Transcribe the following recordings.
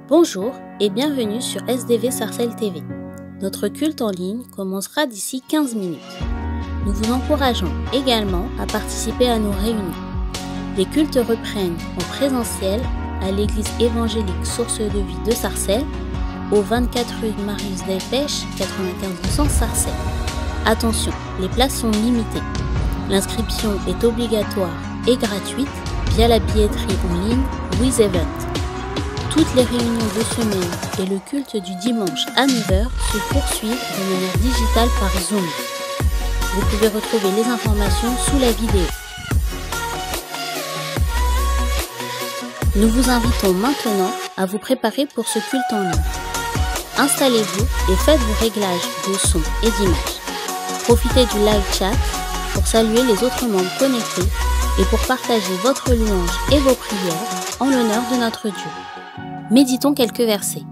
Bonjour et bienvenue sur SDV Sarcelles TV. Notre culte en ligne commencera d'ici 15 minutes. Nous vous encourageons également à participer à nos réunions. Les cultes reprennent en présentiel à l'église évangélique Source de Vie de Sarcelles, au 24 rue Marius Delpech, 95 Sarcelles. Attention, les places sont limitées. L'inscription est obligatoire et gratuite via la billetterie en ligne WizEvent. Toutes les réunions de semaine et le culte du dimanche à 9h se poursuivent de manière digitale par Zoom. Vous pouvez retrouver les informations sous la vidéo. Nous vous invitons maintenant à vous préparer pour ce culte en ligne. Installez-vous et faites vos réglages de son et d'image. Profitez du live chat pour saluer les autres membres connectés et pour partager votre louange et vos prières en l'honneur de notre Dieu. Méditons quelques versets.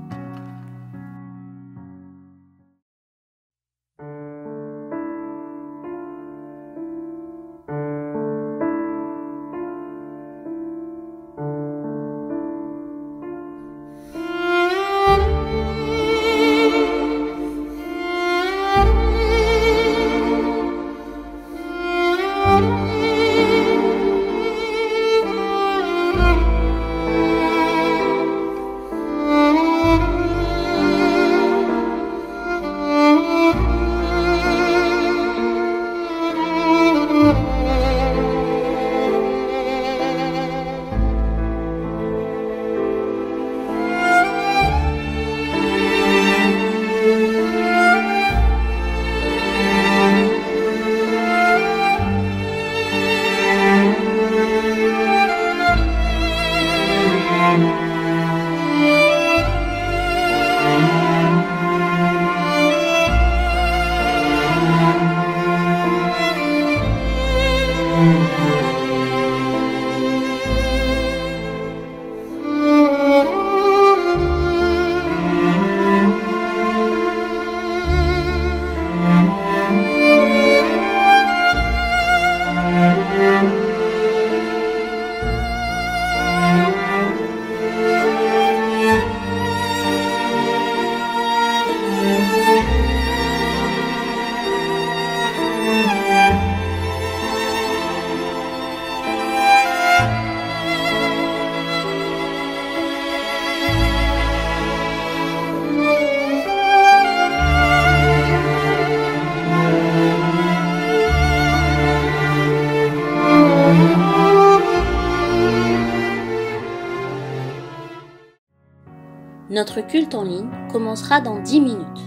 Notre culte en ligne commencera dans 10 minutes.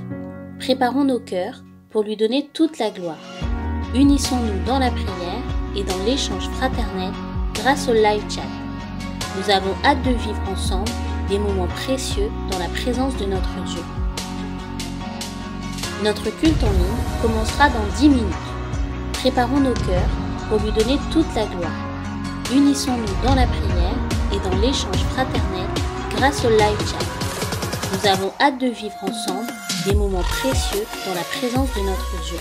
Préparons nos cœurs pour lui donner toute la gloire. Unissons-nous dans la prière et dans l'échange fraternel grâce au live chat. Nous avons hâte de vivre ensemble des moments précieux dans la présence de notre Dieu. Notre culte en ligne commencera dans 10 minutes. Préparons nos cœurs pour lui donner toute la gloire. Unissons-nous dans la prière et dans l'échange fraternel grâce au live chat. Nous avons hâte de vivre ensemble des moments précieux dans la présence de notre Dieu.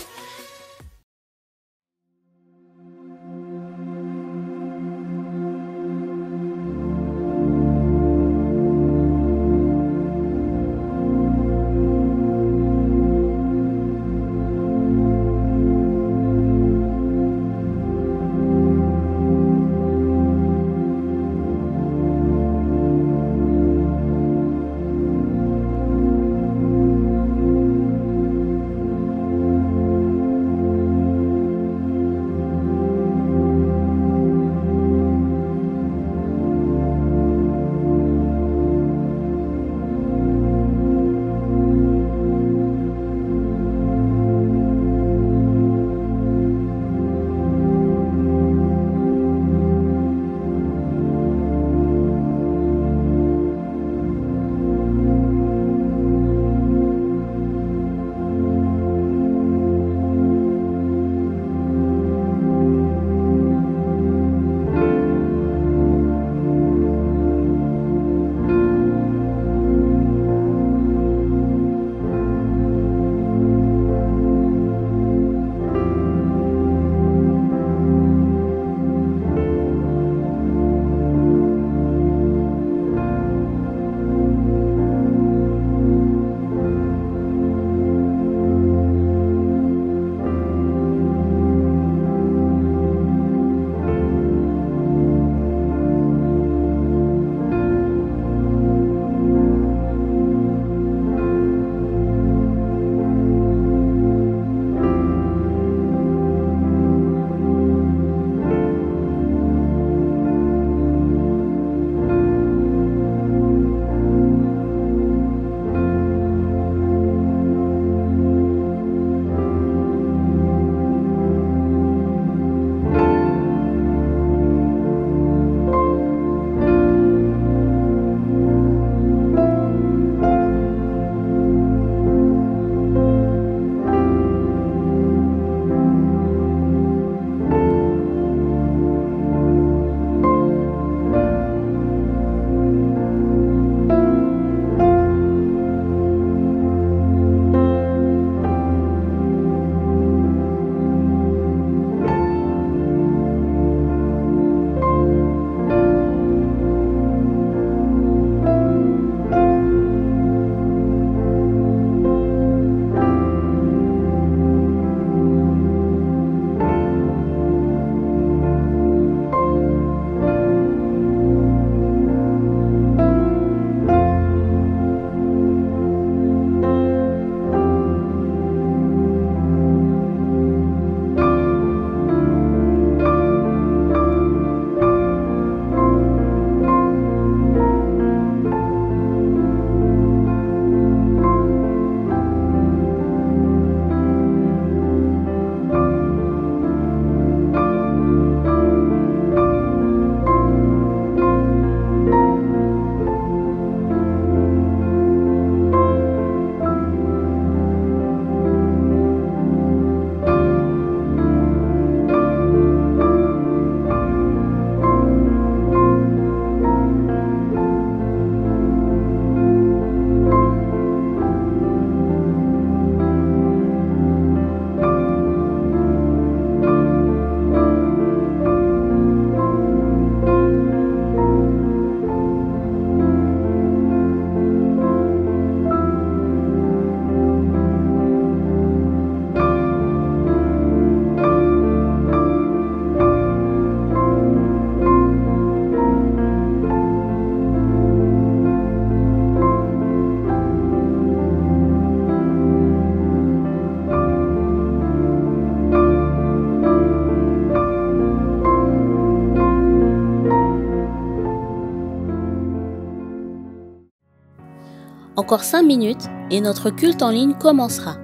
Encore 5 minutes et notre culte en ligne commencera.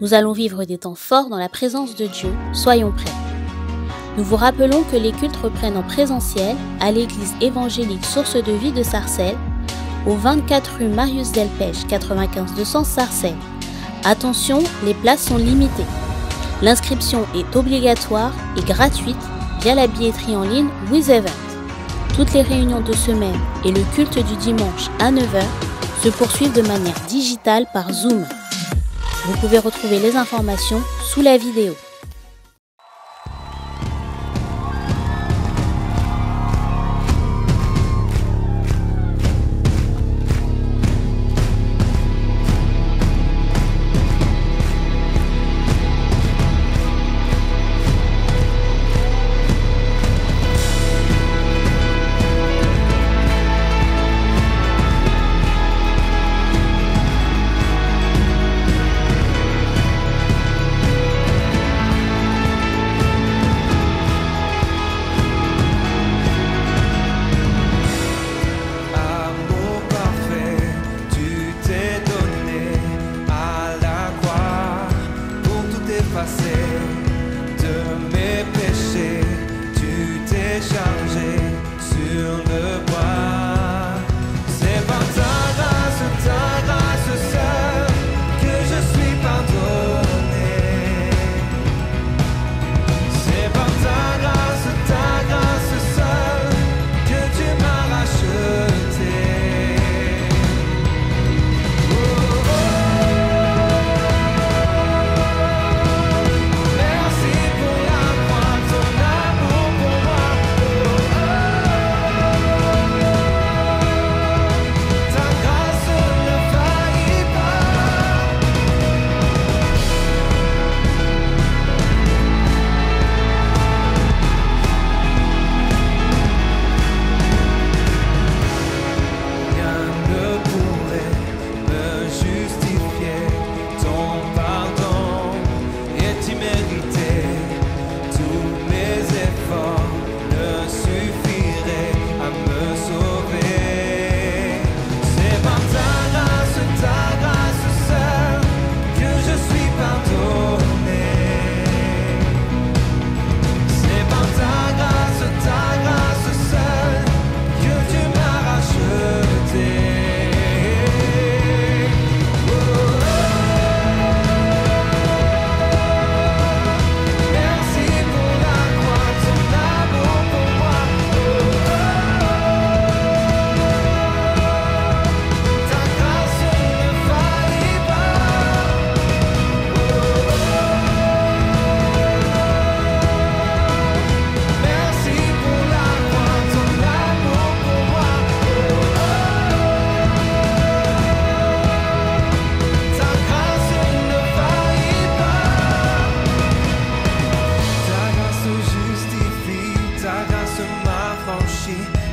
Nous allons vivre des temps forts dans la présence de Dieu, soyons prêts. Nous vous rappelons que les cultes reprennent en présentiel à l'église évangélique Source de Vie de Sarcelles, au 24 rue Marius Delpech 95 200 Sarcelles. Attention, les places sont limitées. L'inscription est obligatoire et gratuite via la billetterie en ligne WizEvent. Toutes les réunions de semaine et le culte du dimanche à 9h se poursuivent de manière digitale par Zoom. Vous pouvez retrouver les informations sous la vidéo. De mes péchés, tu t'es chargé sur le bois. C'est par ta grâce seule que je suis pardonné. C'est par ta grâce seule que tu m'as racheté.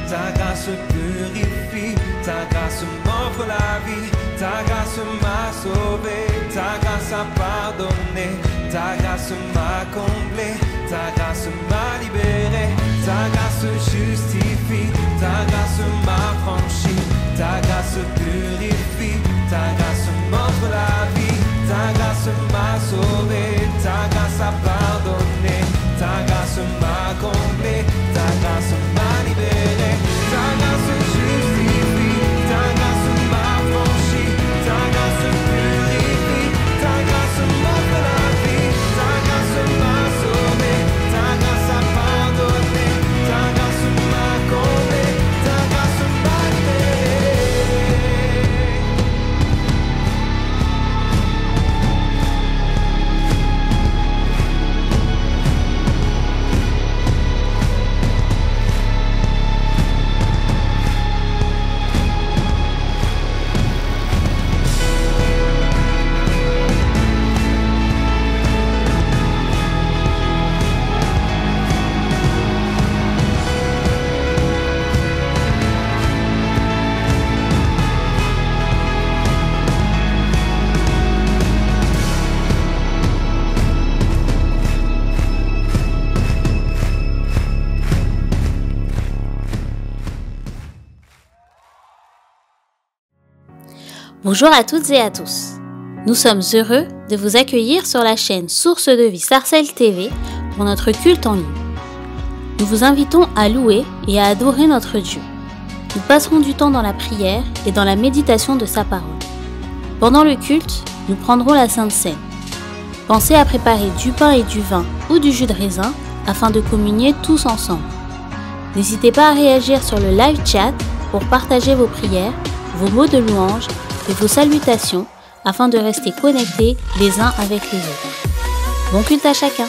Ta grâce purifie, ta grâce m'offre la vie, ta grâce m'a sauvé, ta grâce a pardonné, ta grâce m'a comblé, ta grâce m'a libéré, ta grâce justifie, ta grâce m'a franchi, ta grâce purifie, ta grâce m'offre la vie, ta grâce m'a sauvé, ta grâce a pardonné, ta grâce m'a comblé, ta grâce m'a libéré, ta grâce justifie, ta grâce m'a franchi, ta grâce purifie, ta grâce m'offre la vie, ta grâce m'a sauvé, ta grâce a pardonné, ta grâce m'a comblé, ta grâce m'a libéré. Bonjour à toutes et à tous. Nous sommes heureux de vous accueillir sur la chaîne Source de Vie Sarcelles TV pour notre culte en ligne. Nous vous invitons à louer et à adorer notre Dieu. Nous passerons du temps dans la prière et dans la méditation de sa parole. Pendant le culte, nous prendrons la Sainte Seine. Pensez à préparer du pain et du vin ou du jus de raisin afin de communier tous ensemble. N'hésitez pas à réagir sur le live chat pour partager vos prières, vos mots de louange et vos salutations afin de rester connectés les uns avec les autres. Bon culte à chacun!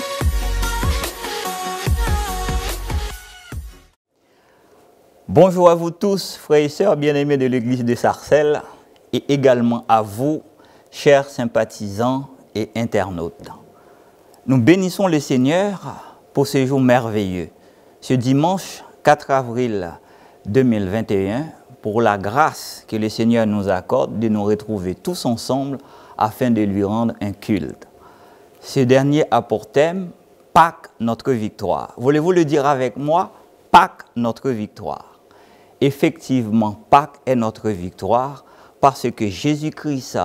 Bonjour à vous tous, frères et sœurs bien-aimés de l'église de Sarcelles, et également à vous, chers sympathisants et internautes. Nous bénissons le Seigneur pour ce jour merveilleux, ce dimanche 4 avril 2021, pour la grâce que le Seigneur nous accorde de nous retrouver tous ensemble afin de lui rendre un culte. Ce dernier a pour thème « Pâques, notre victoire ». Voulez-vous le dire avec moi? Pâques, notre victoire. Effectivement, Pâques est notre victoire parce que Jésus-Christ,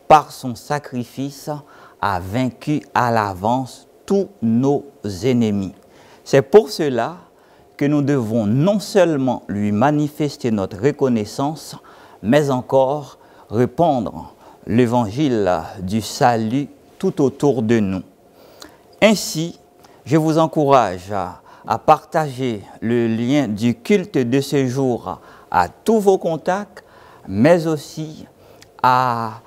par son sacrifice, a vaincu à l'avance tous nos ennemis. C'est pour cela que nous devons non seulement lui manifester notre reconnaissance, mais encore répandre l'évangile du salut tout autour de nous. Ainsi, je vous encourage à partager le lien du culte de ce jour à tous vos contacts, mais aussi à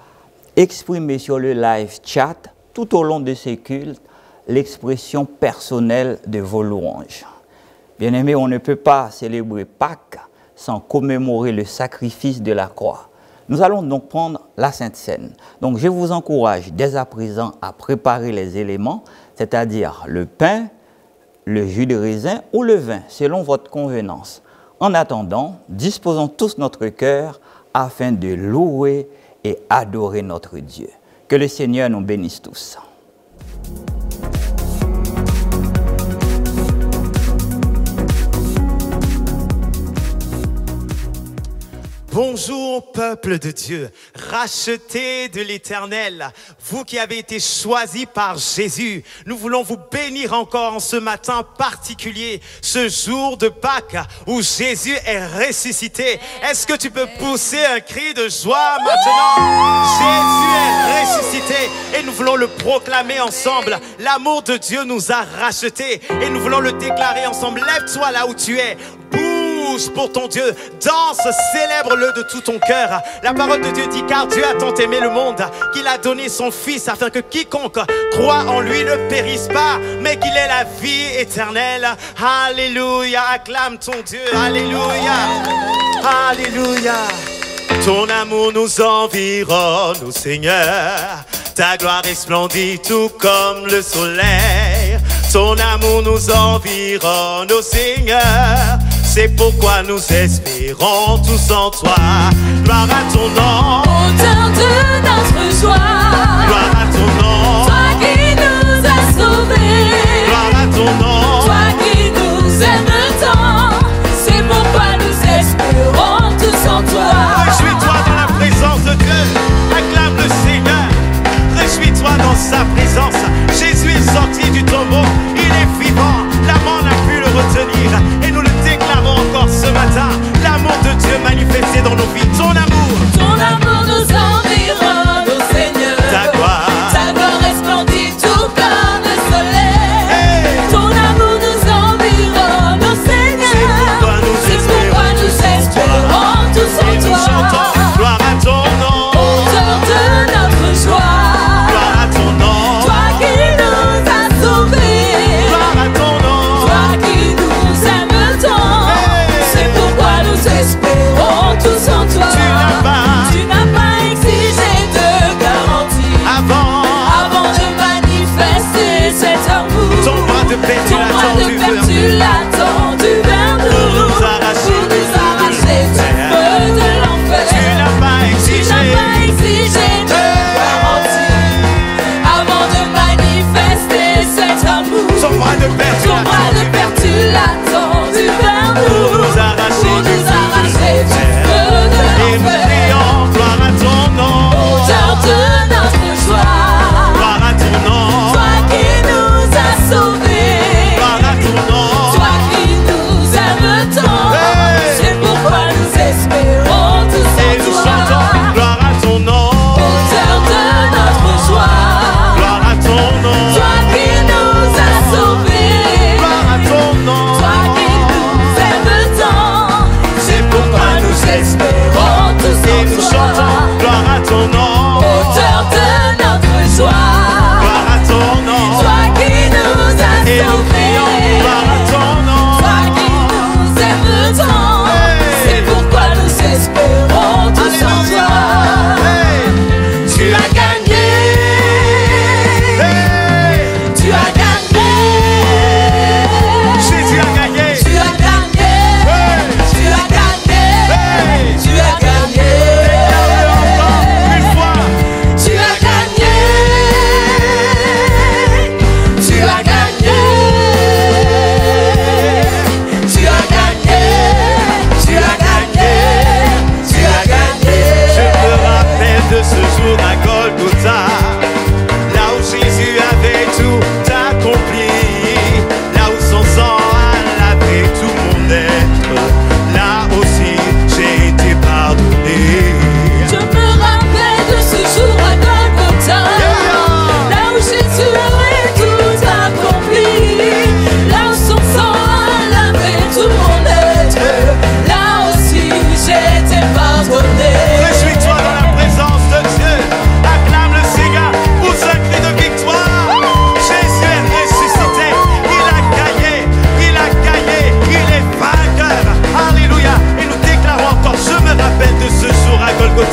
exprimer sur le live chat tout au long de ces cultes l'expression personnelle de vos louanges. Bien-aimés, on ne peut pas célébrer Pâques sans commémorer le sacrifice de la croix. Nous allons donc prendre la Sainte Seine. Donc je vous encourage dès à présent à préparer les éléments, c'est-à-dire le pain, le jus de raisin ou le vin, selon votre convenance. En attendant, disposons tous notre cœur afin de louer et adorer notre Dieu. Que le Seigneur nous bénisse tous. Bonjour peuple de Dieu, rachetés de l'Éternel, vous qui avez été choisis par Jésus, nous voulons vous bénir encore en ce matin particulier, ce jour de Pâques où Jésus est ressuscité. Est-ce que tu peux pousser un cri de joie maintenant? Jésus est ressuscité et nous voulons le proclamer ensemble. L'amour de Dieu nous a rachetés et nous voulons le déclarer ensemble. Lève-toi là où tu es. Bouge pour ton Dieu, danse, célèbre-le de tout ton cœur. La parole de Dieu dit, car Dieu a tant aimé le monde qu'il a donné son Fils afin que quiconque croit en lui ne périsse pas, mais qu'il ait la vie éternelle. Alléluia, acclame ton Dieu, alléluia, alléluia. Ton amour nous environne, ô Seigneur, ta gloire resplendit tout comme le soleil. Ton amour nous environne, ô Seigneur, c'est pourquoi nous espérons tous en toi. Gloire à ton nom, auteur de notre joie. Gloire à ton nom, Toi qui nous as sauvés. Gloire à ton nom, Toi qui nous aimes tant. C'est pourquoi nous espérons tous en toi. Réjouis-toi dans la présence de Dieu. Acclame le Seigneur. Réjouis-toi dans sa présence. Jésus est sorti du tombeau. Il est vivant. La mort n'a pu le retenir. Et nous le déclarons encore ce matin. L'amour de Dieu manifesté dans nos vies. Ton amour. Ton amour.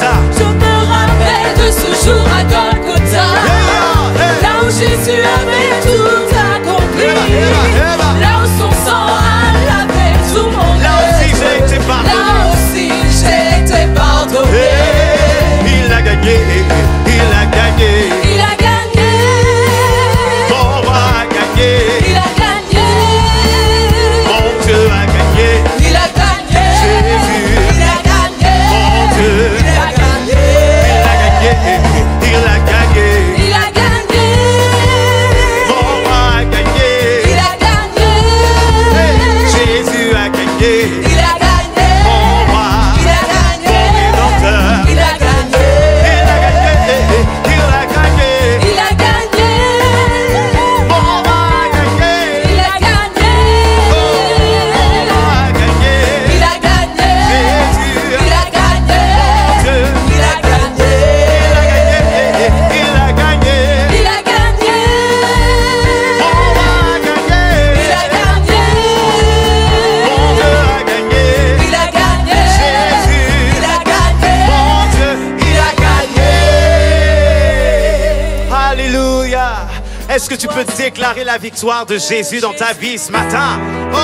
Golgotha. Je me rappelle de ce jour à Golgotha, là où Jésus avait tout accompli, là où son sang a lavé tout mon Là aussi péché, j'ai été pardonné. là aussi j'ai été pardonné. Il a gagné, il a gagné. Il a gagné, Mon roi a gagné. il a gagné, Mon Dieu a gagné. il a gagné, Jésus. il a gagné, Mon Dieu. il a gagné, Il a gagné, il a gagné. il a gagné, Mon roi a gagné. il a gagné, Jésus a gagné. il a gagné, Mon roi, il a gagné, mon rédempteur. il a gagné, Il a gagné, il a gagné. il a gagné, Mon roi a gagné. il a gagné, Mon roi a gagné. il a gagné, Jésus, il a gagné, Dieu, il a gagné, il a gagné. il a gagné, Mon roi a gagné. il a gagné, Mon Dieu a gagné. il a gagné, Jésus, il a gagné, mon Dieu, il a gagné. Alléluia. Est-ce que tu peux déclarer la victoire de Jésus dans ta vie ce matin? Oh,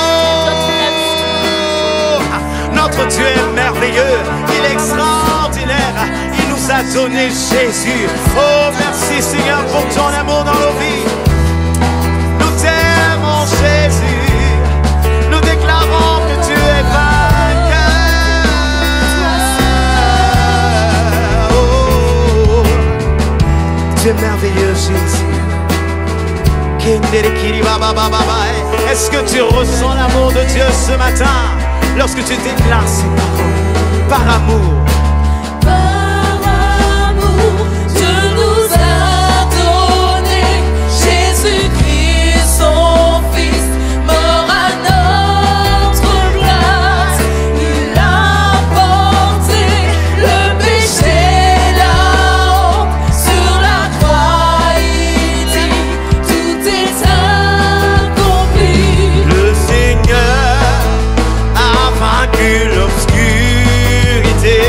notre Dieu est merveilleux, il est extraordinaire, il nous a donné Jésus. Oh, merci Seigneur pour ton amour dans nos vies. Nous t'aimons Jésus, nous déclarons que tu es vainqueur. Oh, tu es merveilleux Jésus. Est-ce que tu ressens l'amour de Dieu ce matin lorsque tu déclares ces paroles par amour? Par amour, Dieu nous a donné Jésus-Christ, son Fils, mort à notre place. Il a porté le péché, la honte sur la croix. Il dit, tout est accompli. Le Seigneur a vaincu l'obscurité.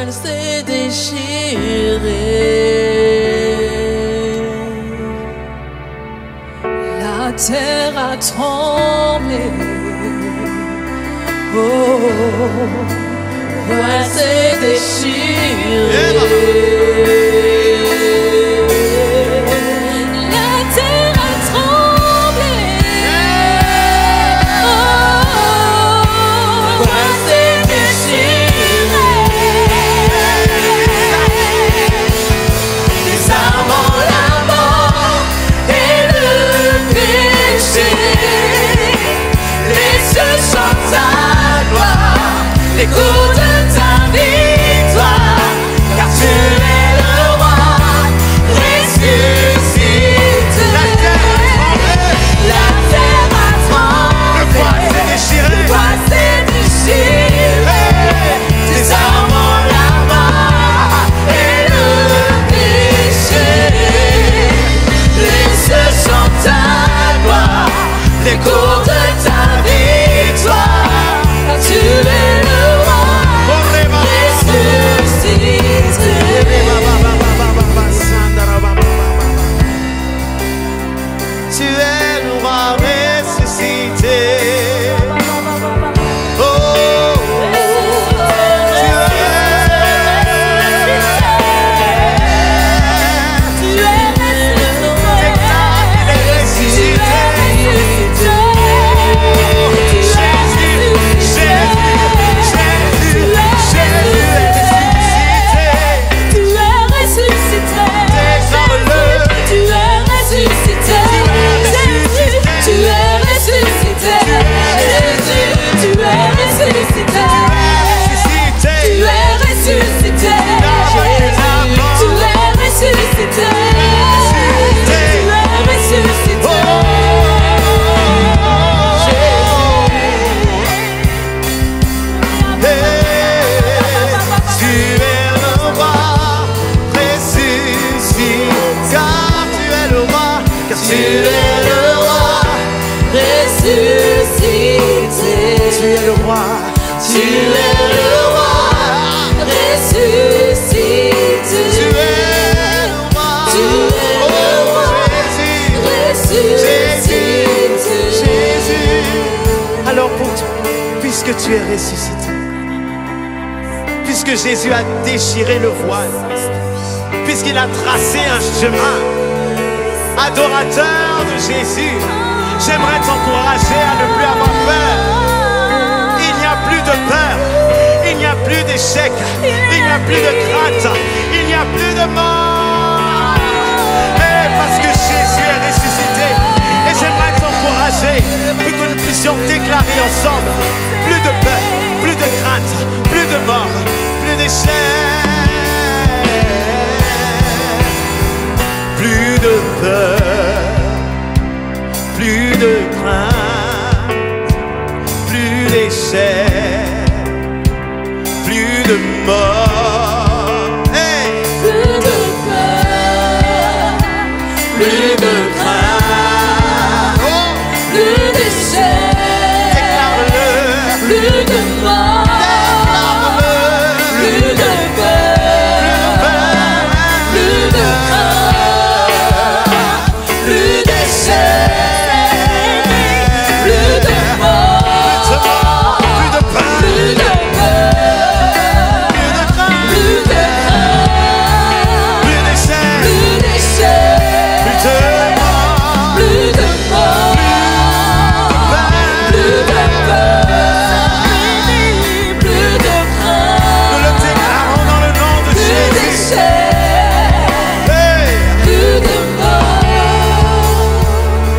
voile s'est déchiré. La terre a tremblé. Oh, le voile s'est déchiré. La terre a tremblé. Oh, le voile s'est déchiré. Désarmant la mort et le péché, les cieux chantent ta gloire, l'écho de ta victoire, car tu es le roi ressuscité. La terre a tremblé, le voile s'est déchiré, désarmant la mort et le péché. Les cieux chantent ta gloire, l'écho de ta victoire, car tu es le roi ressuscité. Tu es le roi ressuscité. Oh, tu es puisque tu es ressuscité, puisque Jésus a déchiré le voile, puisqu'il a tracé un chemin, adorateur de Jésus, j'aimerais t'encourager à ne plus avoir peur. Il n'y a plus de peur, il n'y a plus d'échec, il n'y a plus de crainte, il n'y a plus de mort. Et parce que Jésus est ressuscité, et j'aimerais t'encourager pour que nous puissions déclarer ensemble: plus de peur, plus de crainte, plus de mort, plus d'échec, plus de peur, plus de crainte, plus d'échec, plus de mort. Hey! Plus de peur, plus de crainte, plus d'échec, plus de mort, plus de peur, plus de crainte, plus d'échec, plus de mort, Plus de peur, plus de peur, plus de crainte, plus de crainte, plus d'échec, plus d'échec, plus de mort, plus de mort, plus de peur, plus de crainte, nous le déclarons dans le nom de plus Jésus. d'échec, Hey! plus de mort.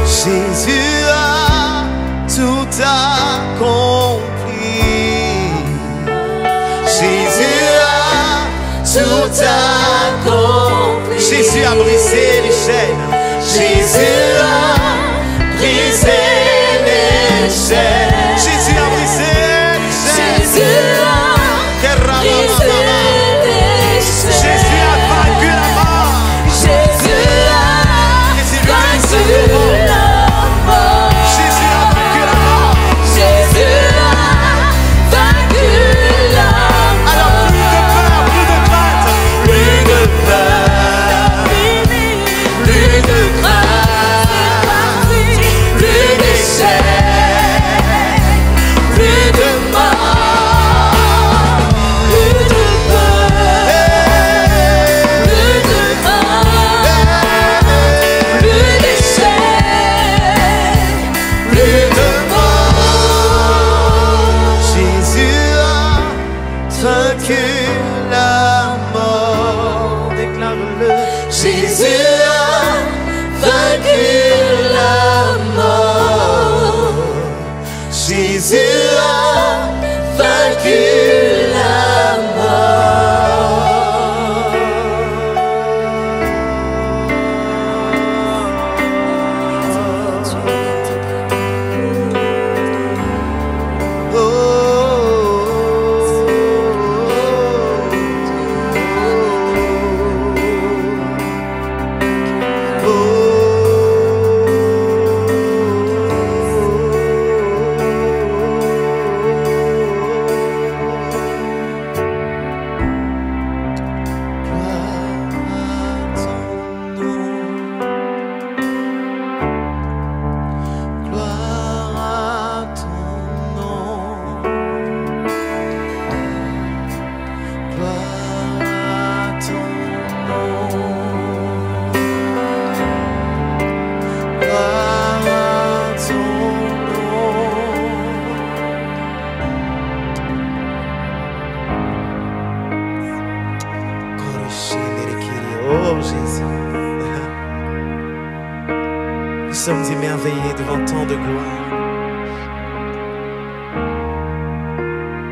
Jésus a tout accompli. Jésus a tout accompli. Jésus a brisé les chaînes. Jésus a brisé les chaînes. Jésus a brisé les chaînes. Jésus a brisé les chaînes. Jésus a vaincu la mort. Jésus a vaincu la mort. Jésus a vaincu la mort. Jésus a vaincu la mort. Alors plus de peur, plus de Jésus a vaincu la mort. Jésus a Vaincu la mort. Oh Jésus, nous sommes émerveillés devant tant de gloire,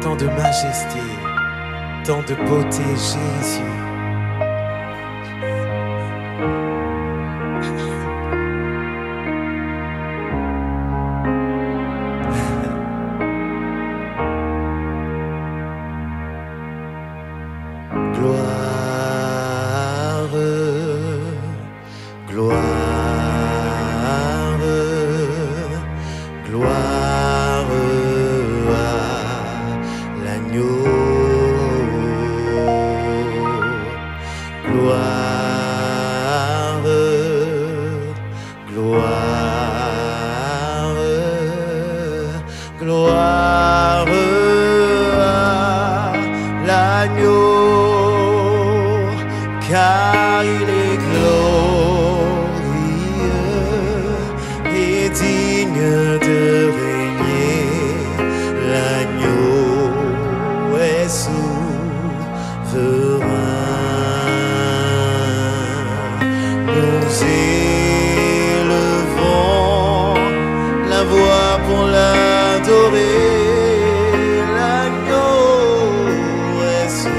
tant de majesté, tant de beauté, Jésus. Gloire à l'agneau, car il est glorieux et digne de régner. L'agneau est souverain. Nous élevons la voix pour l'adorer. L'agneau est souverain.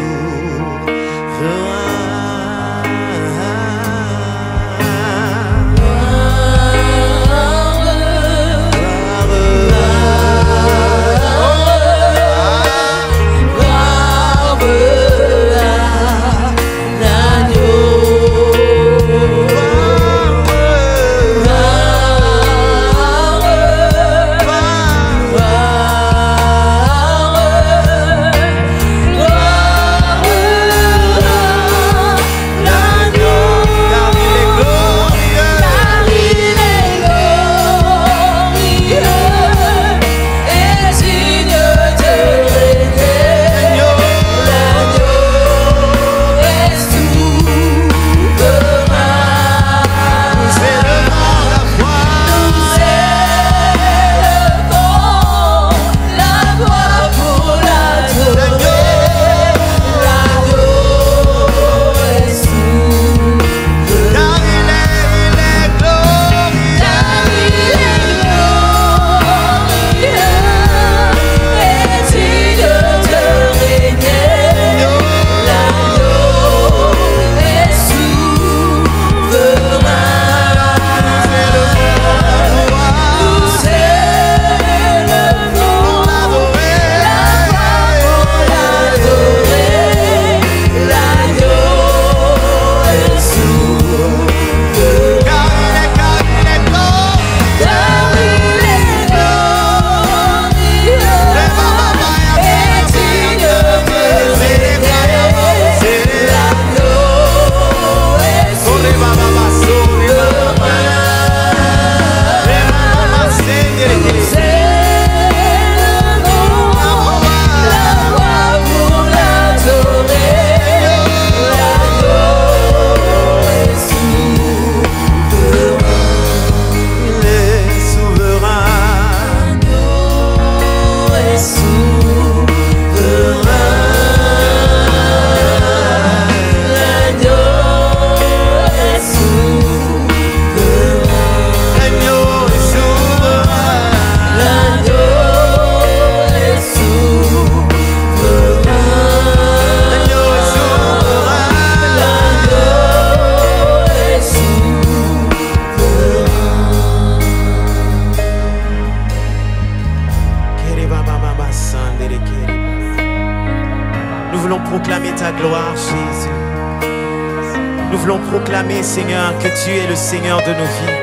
voulons proclamer, Seigneur, que tu es le Seigneur de nos vies.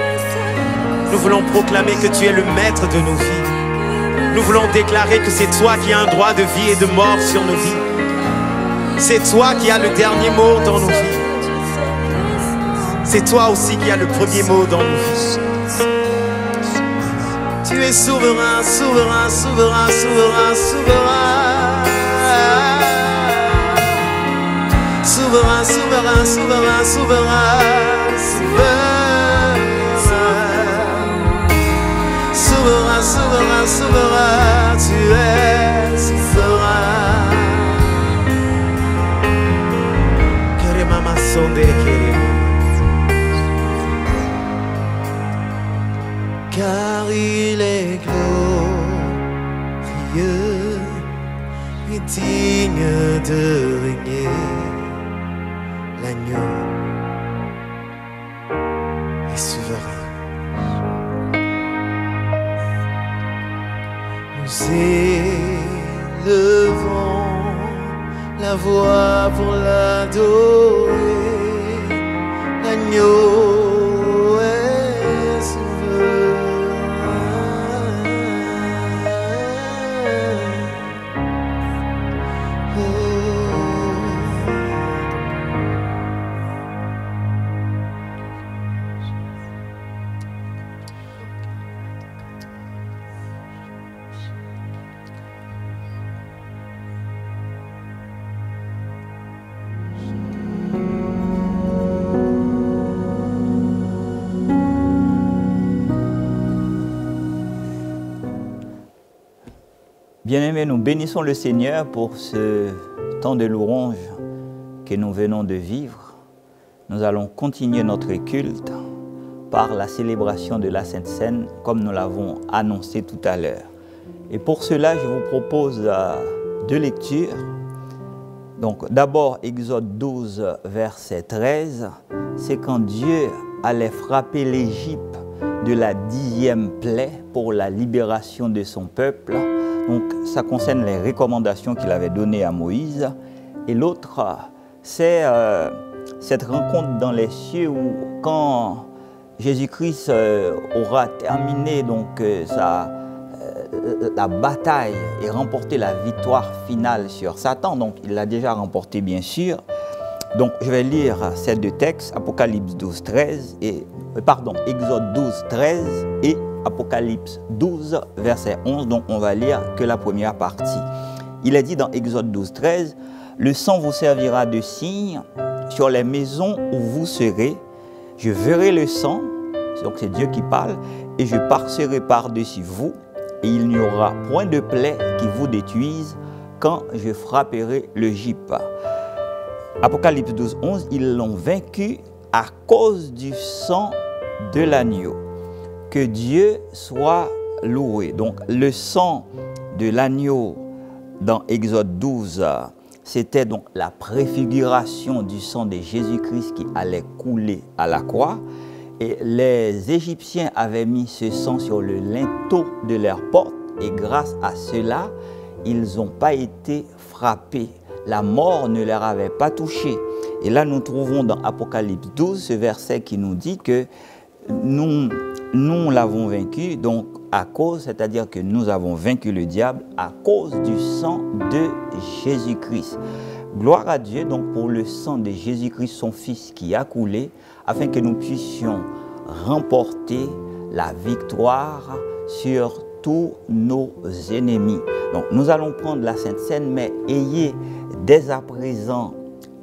Nous voulons proclamer que tu es le maître de nos vies. Nous voulons déclarer que c'est toi qui as un droit de vie et de mort sur nos vies. C'est toi qui as le dernier mot dans nos vies. C'est toi aussi qui as le premier mot dans nos vies. Tu es souverain, souverain, souverain, souverain, souverain. Souverain, souverain, souverain, souverain, souverain. Souverain, souverain, souverain, tu es souverain. Keremama sonde kerema. Car il est glorieux et digne de régner. L'agneau est souverain. Nous élevons la voix pour l'adorer. L'agneau est souverain. Oh. Bien-aimés, nous bénissons le Seigneur pour ce temps de louange que nous venons de vivre. Nous allons continuer notre culte par la célébration de la Sainte Seine, comme nous l'avons annoncé tout à l'heure. Et pour cela, je vous propose deux lectures. Donc, d'abord, Exode 12, verset 13. C'est quand Dieu allait frapper l'Égypte de la 10e plaie pour la libération de son peuple. Donc, ça concerne les recommandations qu'il avait données à Moïse. Et l'autre, c'est cette rencontre dans les cieux où, quand Jésus-Christ aura terminé donc, la bataille et remporté la victoire finale sur Satan, donc il l'a déjà remporté bien sûr. Donc, je vais lire ces deux textes, Apocalypse 12, 13 et, Exode 12, 13 et Apocalypse 12, verset 11, donc on va lire que la première partie. Il est dit dans Exode 12, 13, « Le sang vous servira de signe sur les maisons où vous serez. Je verrai le sang, donc c'est Dieu qui parle, et je passerai par-dessus vous, et il n'y aura point de plaie qui vous détruise quand je frapperai l'Égypte. » Apocalypse 12, 11, ils l'ont vaincu à cause du sang de l'agneau. Que Dieu soit loué. Donc, le sang de l'agneau dans Exode 12, c'était donc la préfiguration du sang de Jésus-Christ qui allait couler à la croix. Et les Égyptiens avaient mis ce sang sur le linteau de leur porte. Et grâce à cela, ils n'ont pas été frappés. La mort ne leur avait pas touché. Et là, nous trouvons dans Apocalypse 12 ce verset qui nous dit que nous l'avons vaincu, donc à cause, c'est-à-dire que nous avons vaincu le diable à cause du sang de Jésus-Christ. Gloire à Dieu donc pour le sang de Jésus-Christ, son Fils qui a coulé, afin que nous puissions remporter la victoire sur tous nos ennemis. Donc nous allons prendre la Sainte Seine, mais ayez dès à présent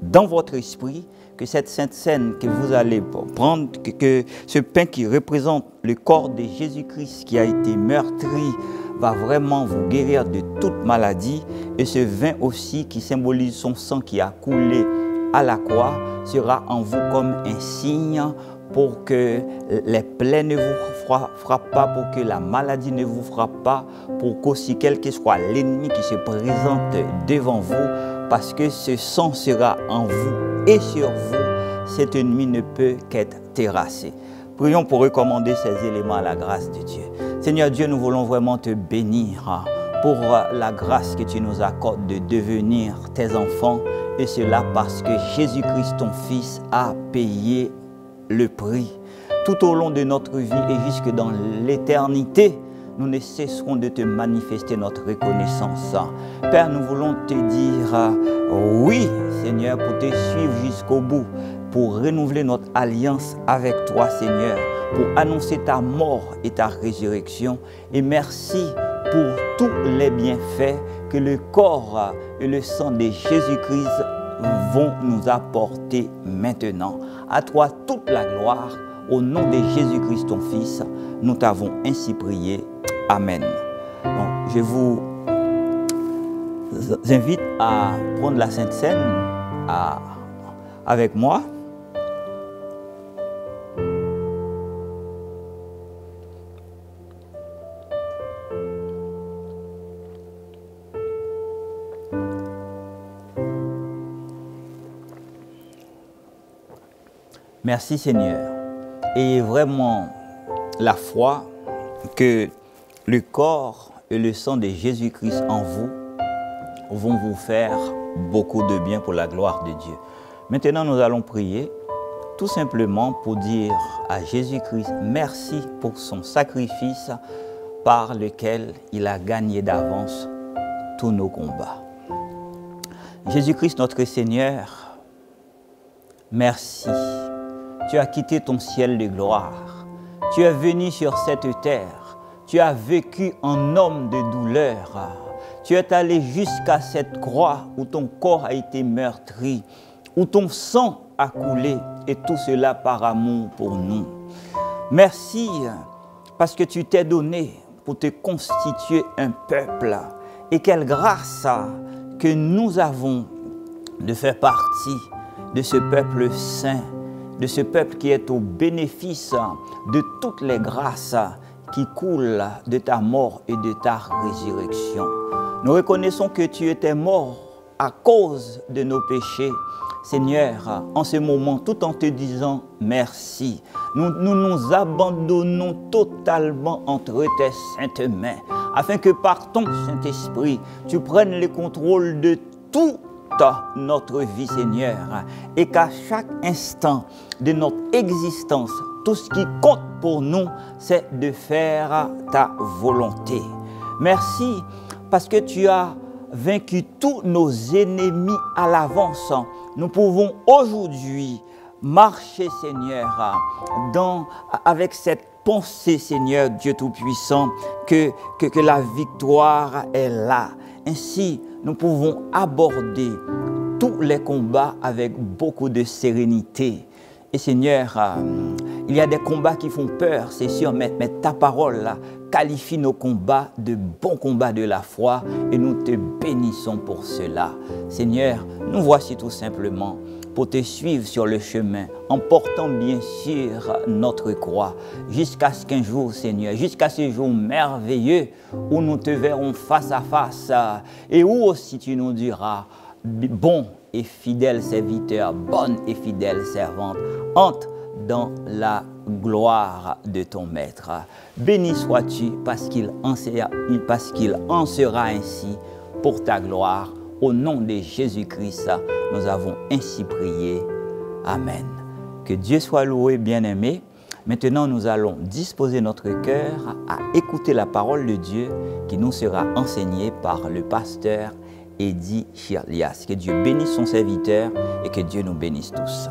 dans votre esprit que cette Sainte Seine que vous allez prendre, que ce pain qui représente le corps de Jésus-Christ qui a été meurtri, va vraiment vous guérir de toute maladie. Et ce vin aussi qui symbolise son sang qui a coulé à la croix sera en vous comme un signe pour que les plaies ne vous frappent pas, pour que la maladie ne vous frappe pas, pour qu'aussi quel que soit l'ennemi qui se présente devant vous, parce que ce sang sera en vous et sur vous, cet ennemi ne peut qu'être terrassé. Prions pour recommander ces éléments à la grâce de Dieu. Seigneur Dieu, nous voulons vraiment te bénir pour la grâce que tu nous accordes de devenir tes enfants Et cela parce que Jésus-Christ, ton Fils, a payé le prix. Tout au long de notre vie et jusque dans l'éternité, nous ne cesserons de te manifester notre reconnaissance. Père, nous voulons te dire oui, Seigneur, pour te suivre jusqu'au bout, pour renouveler notre alliance avec toi, Seigneur, pour annoncer ta mort et ta résurrection. Et merci pour tous les bienfaits que le corps et le sang de Jésus-Christ vont nous apporter maintenant. À toi toute la gloire, au nom de Jésus-Christ, ton Fils, nous t'avons ainsi prié. Amen. Donc, je vous invite à prendre la Sainte Seine avec moi. Merci Seigneur. Et vraiment la foi que le corps et le sang de Jésus-Christ en vous vont vous faire beaucoup de bien pour la gloire de Dieu. Maintenant, nous allons prier tout simplement pour dire à Jésus-Christ merci pour son sacrifice par lequel il a gagné d'avance tous nos combats. Jésus-Christ, notre Seigneur, merci. Tu as quitté ton ciel de gloire. Tu es venu sur cette terre. Tu as vécu en homme de douleur. Tu es allé jusqu'à cette croix où ton corps a été meurtri, où ton sang a coulé, et tout cela par amour pour nous. Merci parce que tu t'es donné pour te constituer un peuple. Et quelle grâce que nous avons de faire partie de ce peuple saint, de ce peuple qui est au bénéfice de toutes les grâces qui coulent de ta mort et de ta résurrection. Nous reconnaissons que tu étais mort à cause de nos péchés. Seigneur, en ce moment, tout en te disant merci, nous nous abandonnons totalement entre tes saintes mains, afin que par ton Saint-Esprit, tu prennes le contrôle de tout notre vie, Seigneur, et qu'à chaque instant de notre existence, tout ce qui compte pour nous, c'est de faire ta volonté. Merci parce que tu as vaincu tous nos ennemis à l'avance. Nous pouvons aujourd'hui marcher, Seigneur, avec cette pensée, Seigneur Dieu Tout-Puissant, que la victoire est là. Ainsi, nous pouvons aborder tous les combats avec beaucoup de sérénité. Et Seigneur, il y a des combats qui font peur, c'est sûr, mais ta parole qualifie nos combats de bons combats de la foi et nous te bénissons pour cela. Seigneur, nous voici tout simplement pour te suivre sur le chemin, en portant bien sûr notre croix, jusqu'à ce qu'un jour, Seigneur, jusqu'à ce jour merveilleux où nous te verrons face à face et où aussi tu nous diras, bon et fidèle serviteur, bonne et fidèle servante, entre dans la gloire de ton Maître. Béni sois-tu parce qu'il en sera ainsi pour ta gloire. Au nom de Jésus-Christ, nous avons ainsi prié. Amen. Que Dieu soit loué, bien-aimé. Maintenant, nous allons disposer notre cœur à écouter la parole de Dieu qui nous sera enseignée par le pasteur Eddy Chirlias. Que Dieu bénisse son serviteur et que Dieu nous bénisse tous.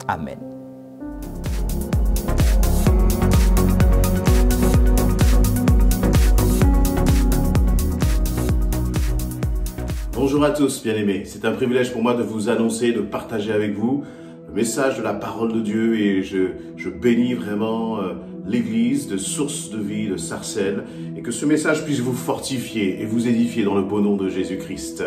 Amen. Bonjour à tous, bien-aimés. C'est un privilège pour moi de vous annoncer, de partager avec vous le message de la parole de Dieu et je bénis vraiment l'église de Source de Vie de Sarcelles et que ce message puisse vous fortifier et vous édifier dans le beau nom de Jésus-Christ.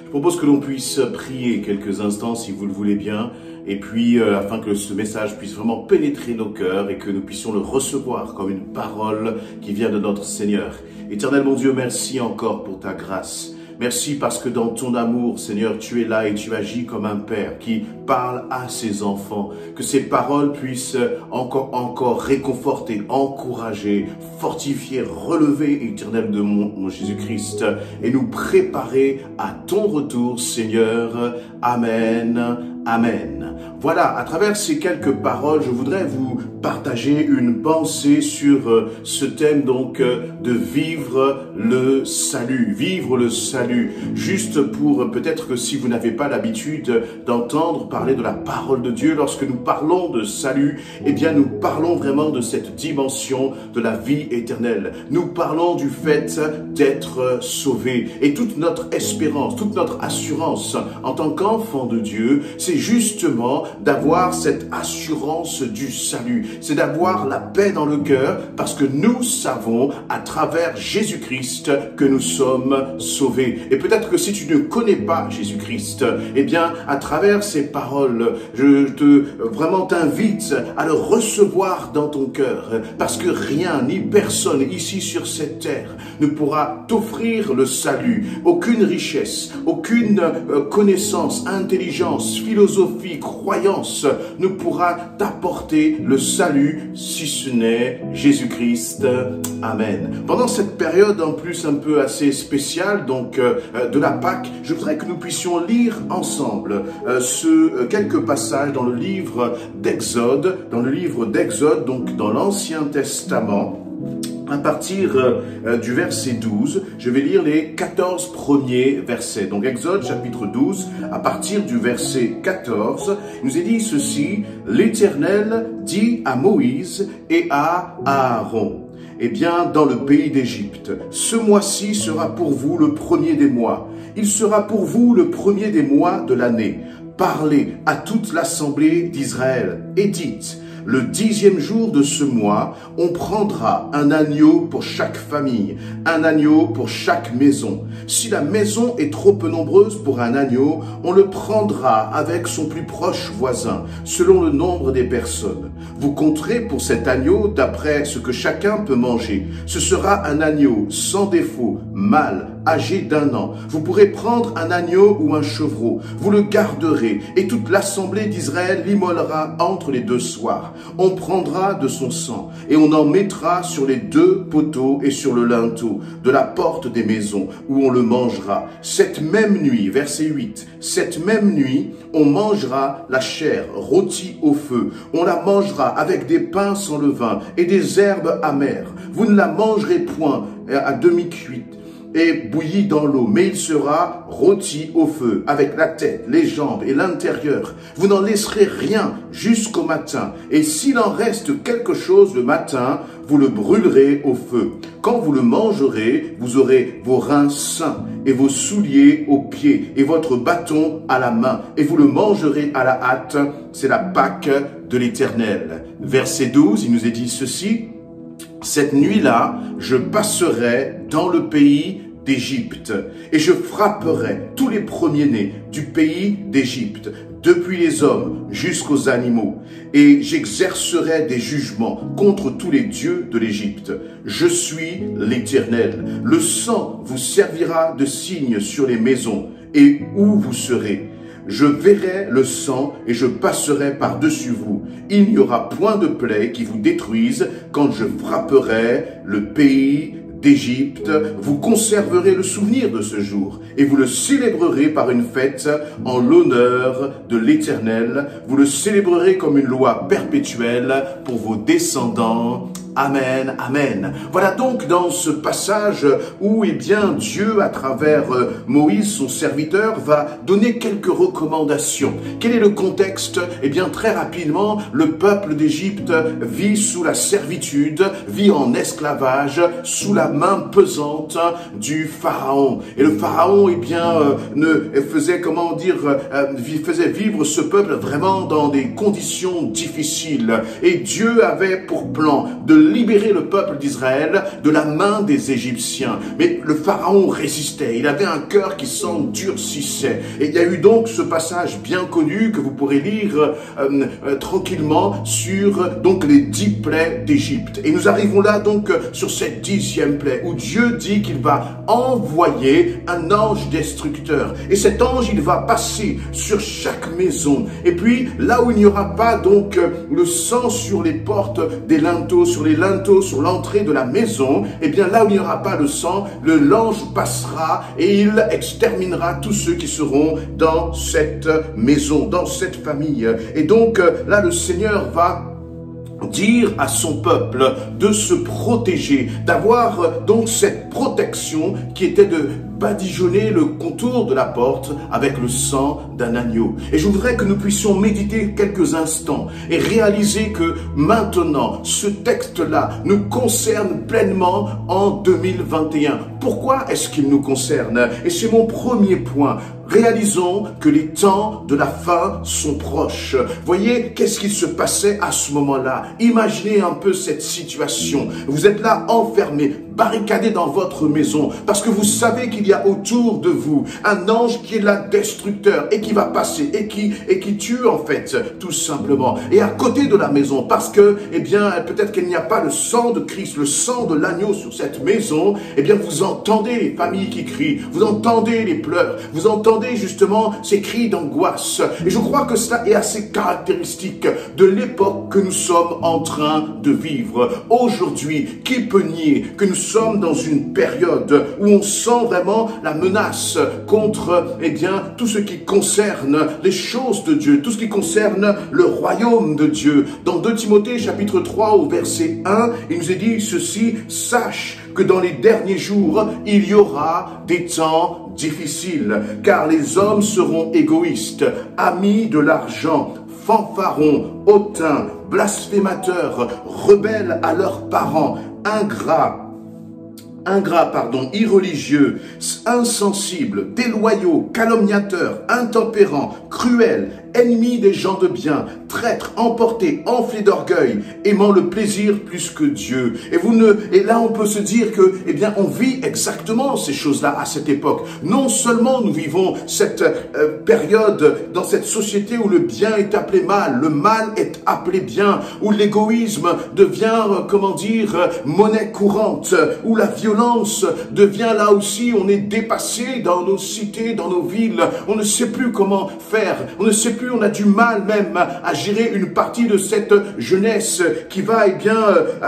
Je propose que l'on puisse prier quelques instants si vous le voulez bien et puis afin que ce message puisse vraiment pénétrer nos cœurs et que nous puissions le recevoir comme une parole qui vient de notre Seigneur. Éternel mon Dieu, merci encore pour ta grâce. Merci parce que dans ton amour, Seigneur, tu es là et tu agis comme un père qui parle à ses enfants. Que ces paroles puissent encore réconforter, encourager, fortifier, relever, Éternel de mon Jésus-Christ, et nous préparer à ton retour, Seigneur. Amen. Amen. Voilà, à travers ces quelques paroles, je voudrais vous partager une pensée sur ce thème donc de vivre le salut. Vivre le salut. Juste pour peut-être que si vous n'avez pas l'habitude d'entendre parler de la parole de Dieu, lorsque nous parlons de salut, eh bien nous parlons vraiment de cette dimension de la vie éternelle. Nous parlons du fait d'être sauvé. Et toute notre espérance, toute notre assurance en tant qu'enfant de Dieu, c'est justement d'avoir cette assurance du salut. C'est d'avoir la paix dans le cœur parce que nous savons à travers Jésus-Christ que nous sommes sauvés. Et peut-être que si tu ne connais pas Jésus-Christ, eh bien à travers ces paroles, je vraiment t'invite à le recevoir dans ton cœur parce que rien ni personne ici sur cette terre ne pourra t'offrir le salut. Aucune richesse, aucune connaissance, intelligence, philosophie, croyance ne pourra t'apporter le salut si ce n'est Jésus-Christ. Amen. Pendant cette période en plus un peu assez spéciale donc de la Pâque, je voudrais que nous puissions lire ensemble quelques passages dans le livre d'Exode, donc dans l'Ancien Testament. À partir du verset 12, je vais lire les 14 premiers versets. Donc Exode chapitre 12, à partir du verset 14, il nous est dit ceci: « L'Éternel dit à Moïse et à Aaron, eh bien, dans le pays d'Égypte, ce mois-ci sera pour vous le premier des mois. Il sera pour vous le premier des mois de l'année. Parlez à toute l'assemblée d'Israël et dites, le 10e jour de ce mois, on prendra un agneau pour chaque famille, un agneau pour chaque maison. Si la maison est trop peu nombreuse pour un agneau, on le prendra avec son plus proche voisin, selon le nombre des personnes. Vous compterez pour cet agneau d'après ce que chacun peut manger. Ce sera un agneau sans défaut, mâle, âgé d'1 an. Vous pourrez prendre un agneau ou un chevreau. Vous le garderez et toute l'assemblée d'Israël l'immolera entre les 2 soirs. On prendra de son sang et on en mettra sur les 2 poteaux et sur le linteau de la porte des maisons où on le mangera. Cette même nuit, verset 8, cette même nuit, on mangera la chair rôtie au feu. On la mangera avec des pains sans levain et des herbes amères. Vous ne la mangerez point à demi-cuite et bouilli dans l'eau, mais il sera rôti au feu, avec la tête, les jambes et l'intérieur. Vous n'en laisserez rien jusqu'au matin, et s'il en reste quelque chose le matin, vous le brûlerez au feu. Quand vous le mangerez, vous aurez vos reins sains, et vos souliers aux pieds, et votre bâton à la main, et vous le mangerez à la hâte. C'est la Pâque de l'Éternel. Verset 12, il nous est dit ceci: cette nuit-là, je passerai dans le pays d'Égypte, et je frapperai tous les premiers-nés du pays d'Égypte, depuis les hommes jusqu'aux animaux, et j'exercerai des jugements contre tous les dieux de l'Égypte. Je suis l'Éternel. Le sang vous servira de signe sur les maisons, et où vous serez. Je verrai le sang et je passerai par-dessus vous. Il n'y aura point de plaie qui vous détruise quand je frapperai le pays d'Égypte. Vous conserverez le souvenir de ce jour et vous le célébrerez par une fête en l'honneur de l'Éternel. Vous le célébrerez comme une loi perpétuelle pour vos descendants. Amen, amen. Voilà donc dans ce passage où Dieu, à travers Moïse, son serviteur, va donner quelques recommandations. Quel est le contexte? Très rapidement, le peuple d'Égypte vit sous la servitude, vit en esclavage, sous la main pesante du Pharaon. Et le Pharaon, faisait vivre ce peuple vraiment dans des conditions difficiles. Et Dieu avait pour plan de libérer le peuple d'Israël de la main des Égyptiens. Mais le pharaon résistait, il avait un cœur qui s'endurcissait. Et il y a eu donc ce passage bien connu que vous pourrez lire tranquillement sur donc les 10 plaies d'Égypte. Et nous arrivons là donc sur cette 10e plaie où Dieu dit qu'il va envoyer un ange destructeur. Et cet ange, il va passer sur chaque maison. Et puis là où il n'y aura pas donc le sang sur les portes des linteaux, sur les linteaux, sur l'entrée de la maison, et bien là où il n'y aura pas le sang, l'ange passera et il exterminera tous ceux qui seront dans cette maison, dans cette famille. Et donc là, le Seigneur va dire à son peuple de se protéger, d'avoir donc cette protection qui était de badigeonner le contour de la porte avec le sang d'un agneau. Et je voudrais que nous puissions méditer quelques instants et réaliser que maintenant, ce texte-là nous concerne pleinement en 2021. Pourquoi est-ce qu'il nous concerne? Et c'est mon premier point. Réalisons que les temps de la fin sont proches. Voyez, qu'est-ce qui se passait à ce moment-là? Imaginez un peu cette situation. Vous êtes là enfermés, barricadés dans votre maison, parce que vous savez qu'il y a autour de vous un ange qui est là destructeur et qui va passer et qui tue en fait, tout simplement. Et à côté de la maison, parce que, eh bien, peut-être qu'il n'y a pas le sang de Christ, le sang de l'agneau sur cette maison, eh bien, vous entendez les familles qui crient, vous entendez les pleurs, vous entendez justement ces cris d'angoisse. Et je crois que cela est assez caractéristique de l'époque que nous sommes en train de vivre. Aujourd'hui, qui peut nier que nous sommes dans une période où on sent vraiment la menace contre, eh bien, tout ce qui concerne les choses de Dieu, tout ce qui concerne le royaume de Dieu. Dans 2 Timothée chapitre 3 au verset 1, il nous est dit ceci: sache que dans les derniers jours, il y aura des temps difficiles, car les hommes seront égoïstes, amis de l'argent, fanfarons, hautains, blasphémateurs, rebelles à leurs parents, ingrats, irreligieux, insensibles, déloyaux, calomniateurs, intempérants, cruels, ennemis des gens de bien, traîtres, emportés, enflés d'orgueil, aimant le plaisir plus que Dieu. Et là on peut se dire que, eh bien, on vit exactement ces choses-là à cette époque. Non seulement nous vivons cette période dans cette société où le bien est appelé mal, le mal est appelé bien, où l'égoïsme devient, monnaie courante, où la violence devient là aussi, on est dépassé dans nos cités, dans nos villes, on ne sait plus comment faire, on ne sait plus, on a du mal même à gérer une partie de cette jeunesse qui va, eh bien,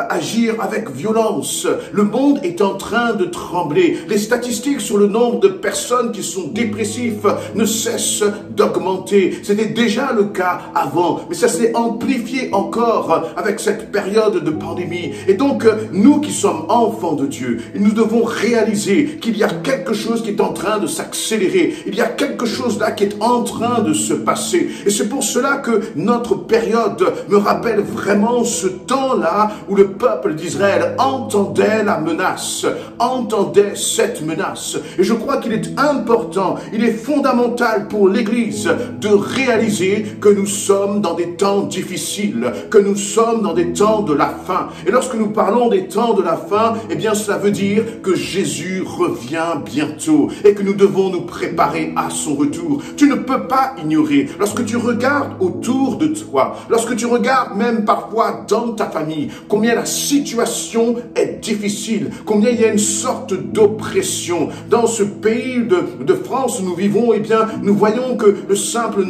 agir avec violence. Le monde est en train de trembler. Les statistiques sur le nombre de personnes qui sont dépressifs ne cessent d'augmenter. C'était déjà le cas avant, mais ça s'est amplifié encore avec cette période de pandémie. Et donc, nous qui sommes enfants de Dieu, nous devons réaliser qu'il y a quelque chose qui est en train de s'accélérer. Il y a quelque chose là qui est en train de se passer. Et c'est pour cela que notre période me rappelle vraiment ce temps-là où le peuple d'Israël entendait la menace, entendait cette menace. Et je crois qu'il est important, il est fondamental pour l'Église de réaliser que nous sommes dans des temps difficiles, que nous sommes dans des temps de la fin. Et lorsque nous parlons des temps de la fin, eh bien cela veut dire que Jésus revient bientôt et que nous devons nous préparer à son retour. Tu ne peux pas ignorer, lorsque tu regardes autour de toi, lorsque tu regardes même parfois dans ta famille, combien la situation est difficile, combien il y a une sorte d'oppression. Dans ce pays de France où nous vivons, eh bien, nous voyons que le simple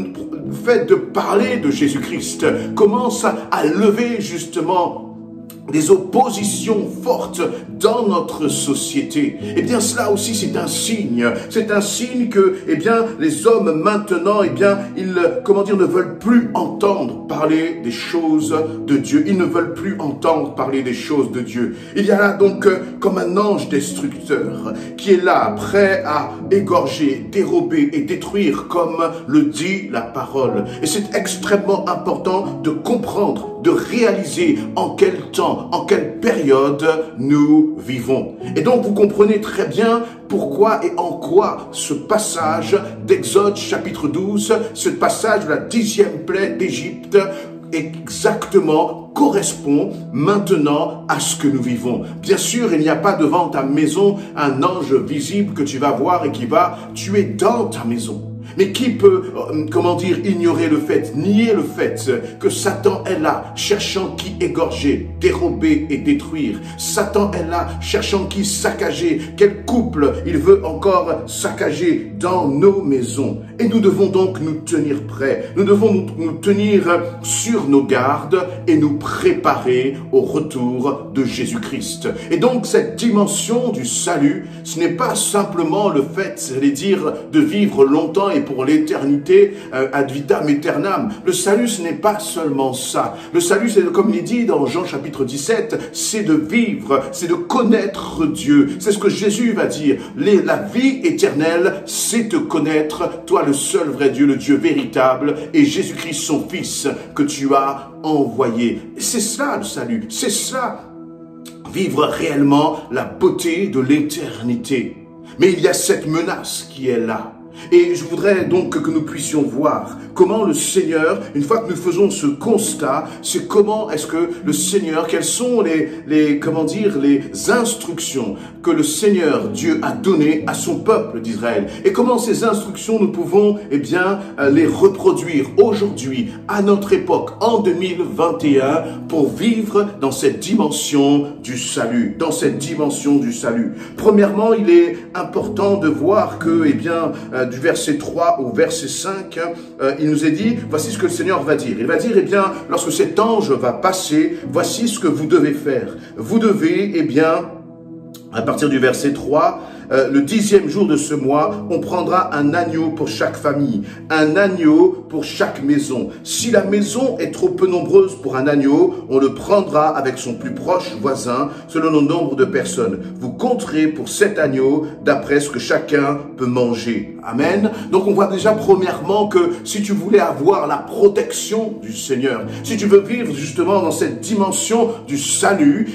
fait de parler de Jésus-Christ commence à lever justement des oppositions fortes dans notre société. Eh bien, cela aussi, c'est un signe. C'est un signe que, eh bien, les hommes maintenant, eh bien, ils, ne veulent plus entendre parler des choses de Dieu. Ils ne veulent plus entendre parler des choses de Dieu. Il y a là donc comme un ange destructeur qui est là, prêt à égorger, dérober et détruire, comme le dit la parole. Et c'est extrêmement important de comprendre, de réaliser en quel temps, en quelle période nous vivons. Et donc vous comprenez très bien pourquoi et en quoi ce passage d'Exode chapitre 12, ce passage de la 10e plaie d'Égypte, exactement correspond maintenant à ce que nous vivons. Bien sûr, il n'y a pas devant ta maison un ange visible que tu vas voir et qui va tuer dans ta maison. Mais qui peut, ignorer le fait, nier le fait que Satan est là, cherchant qui égorger, dérober et détruire. Satan est là, cherchant qui saccager. Quel couple il veut encore saccager dans nos maisons. Et nous devons donc nous tenir prêts. Nous devons nous tenir sur nos gardes et nous préparer au retour de Jésus-Christ. Et donc cette dimension du salut, ce n'est pas simplement le fait, j'allais dire, de vivre longtemps et pour l'éternité, ad vitam aeternam. Le salut, ce n'est pas seulement ça. Le salut, c'est comme il est dit dans Jean chapitre 17, c'est de vivre, c'est de connaître Dieu. C'est ce que Jésus va dire. La vie éternelle, c'est te connaître, toi le seul vrai Dieu, le Dieu véritable, et Jésus-Christ, son Fils, que tu as envoyé. C'est ça le salut, c'est ça, vivre réellement la beauté de l'éternité. Mais il y a cette menace qui est là. Et je voudrais donc que nous puissions voir comment le Seigneur, une fois que nous faisons ce constat, c'est comment est-ce que le Seigneur, quelles sont les instructions que le Seigneur Dieu a données à son peuple d'Israël. Et comment ces instructions nous pouvons, les reproduire aujourd'hui, à notre époque, en 2021, pour vivre dans cette dimension du salut, Premièrement, il est important de voir que, du verset 3 au verset 5, il nous est dit, voici ce que le Seigneur va dire. Il va dire, lorsque cet ange va passer, voici ce que vous devez faire. Vous devez, à partir du verset 3, le 10e jour de ce mois, on prendra un agneau pour chaque famille, un agneau pour chaque maison. Si la maison est trop peu nombreuse pour un agneau, on le prendra avec son plus proche voisin, selon le nombre de personnes. Vous compterez pour cet agneau d'après ce que chacun peut manger. Amen. Donc on voit déjà premièrement que si tu voulais avoir la protection du Seigneur, si tu veux vivre justement dans cette dimension du salut,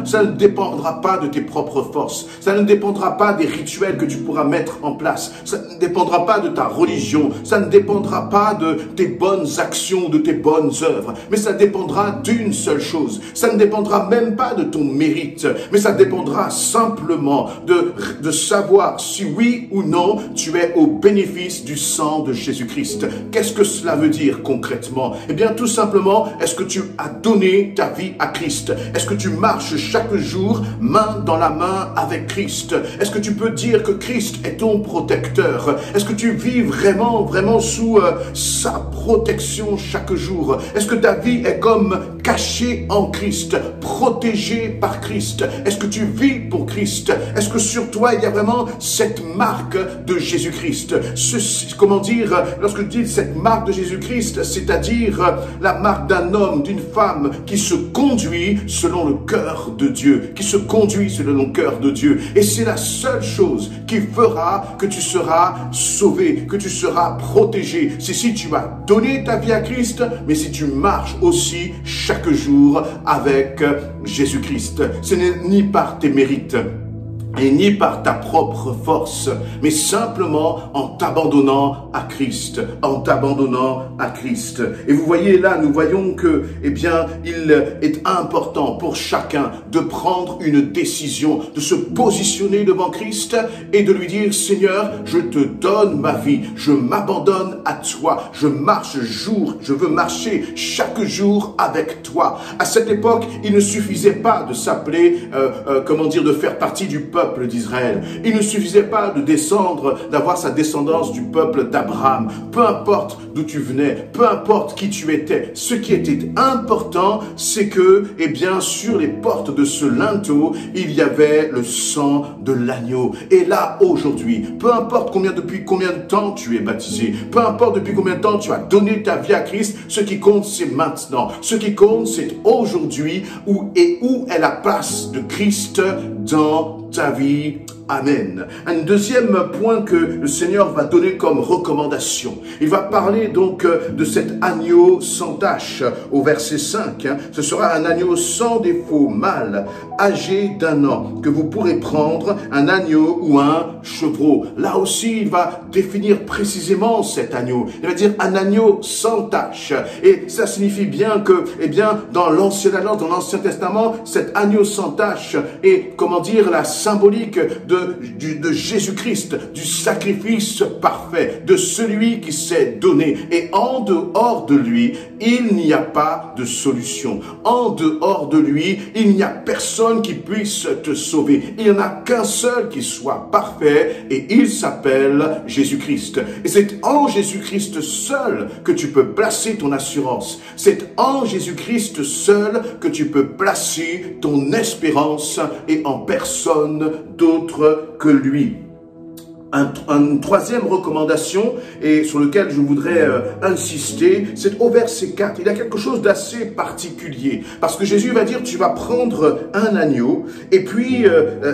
ça ne dépendra pas de tes propres forces. Ça ne dépendra pas des rituels que tu pourras mettre en place. Ça ne dépendra pas de ta religion. Ça ne dépendra pas de tes bonnes actions, de tes bonnes œuvres. Mais ça dépendra d'une seule chose. Ça ne dépendra même pas de ton mérite. Mais ça dépendra simplement de savoir si oui ou non tu es au bénéfice du sang de Jésus-Christ. Qu'est-ce que cela veut dire concrètement? Tout simplement, est-ce que tu as donné ta vie à Christ? Est-ce que tu marches chaque jour main dans la main avec Christ? Est-ce que tu peux dire que Christ est ton protecteur? Est-ce que tu vis vraiment sous sa protection chaque jour? Est-ce que ta vie est comme cachée en Christ, protégée par Christ? Est-ce que tu vis pour Christ? Est-ce que sur toi il y a vraiment cette marque de Jésus-Christ? Lorsque je dis cette marque de Jésus-Christ, c'est-à-dire la marque d'un homme, d'une femme qui se conduit selon le cœur de Dieu, Et c'est la seule chose qui fera que tu seras sauvé, que tu seras protégé. C'est si tu as donné ta vie à Christ, mais si tu marches aussi chaque jour avec Jésus-Christ. Ce n'est ni par tes mérites, et ni par ta propre force, mais simplement en t'abandonnant à Christ, Et vous voyez là, nous voyons que, il est important pour chacun de prendre une décision, de se positionner devant Christ et de lui dire, Seigneur, je te donne ma vie, je m'abandonne à toi, je veux marcher chaque jour avec toi. À cette époque, il ne suffisait pas de s'appeler, de faire partie du peuple d'Israël. Il ne suffisait pas de descendre, d'avoir sa descendance du peuple d'Abraham. Peu importe d'où tu venais, peu importe qui tu étais. Ce qui était important, c'est que, sur les portes de ce linteau, il y avait le sang de l'agneau. Et là, aujourd'hui, peu importe depuis combien de temps tu es baptisé, peu importe depuis combien de temps tu as donné ta vie à Christ, ce qui compte, c'est maintenant. Ce qui compte, c'est aujourd'hui où est la place de Christ dans ta vie Amen. Un deuxième point que le Seigneur va donner comme recommandation. Il va parler donc de cet agneau sans tache au verset 5. Ce sera un agneau sans défaut, mâle, âgé d'1 an, que vous pourrez prendre, un agneau ou un chevreau. Là aussi, il va définir précisément cet agneau. Il va dire un agneau sans tache. Et ça signifie bien que, eh bien, dans l'Ancienne Alliance, dans l'Ancien Testament, cet agneau sans tache est, comment dire, la symbolique de Jésus-Christ, du sacrifice parfait, de celui qui s'est donné. Et en dehors de lui, il n'y a pas de solution. En dehors de lui, il n'y a personne qui puisse te sauver. Il n'y en a qu'un seul qui soit parfait et il s'appelle Jésus-Christ. Et c'est en Jésus-Christ seul que tu peux placer ton assurance. C'est en Jésus-Christ seul que tu peux placer ton espérance et en personne d'autre que lui. Une troisième recommandation et sur lequel je voudrais insister, c'est au verset 4. Il y a quelque chose d'assez particulier parce que Jésus va dire tu vas prendre un agneau et puis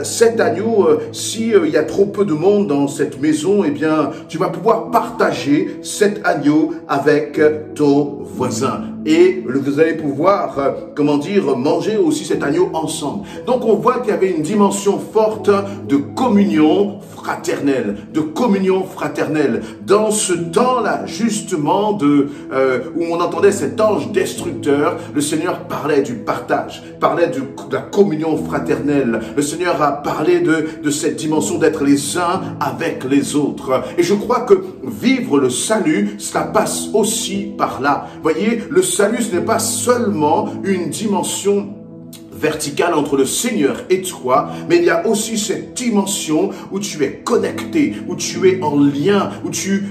cet agneau, si il y a trop peu de monde dans cette maison, eh bien tu vas pouvoir partager cet agneau avec ton voisin. Et vous allez pouvoir, comment dire, manger aussi cet agneau ensemble. Donc on voit qu'il y avait une dimension forte de communion fraternelle, dans ce temps-là justement où on entendait cet ange destructeur. Le Seigneur parlait du partage, parlait de la communion fraternelle. Le Seigneur a parlé de cette dimension d'être les uns avec les autres. Et je crois que vivre le salut, cela passe aussi par là. Voyez, le salut, ce n'est pas seulement une dimension verticale entre le Seigneur et toi, mais il y a aussi cette dimension où tu es connecté, où tu es en lien, où tu,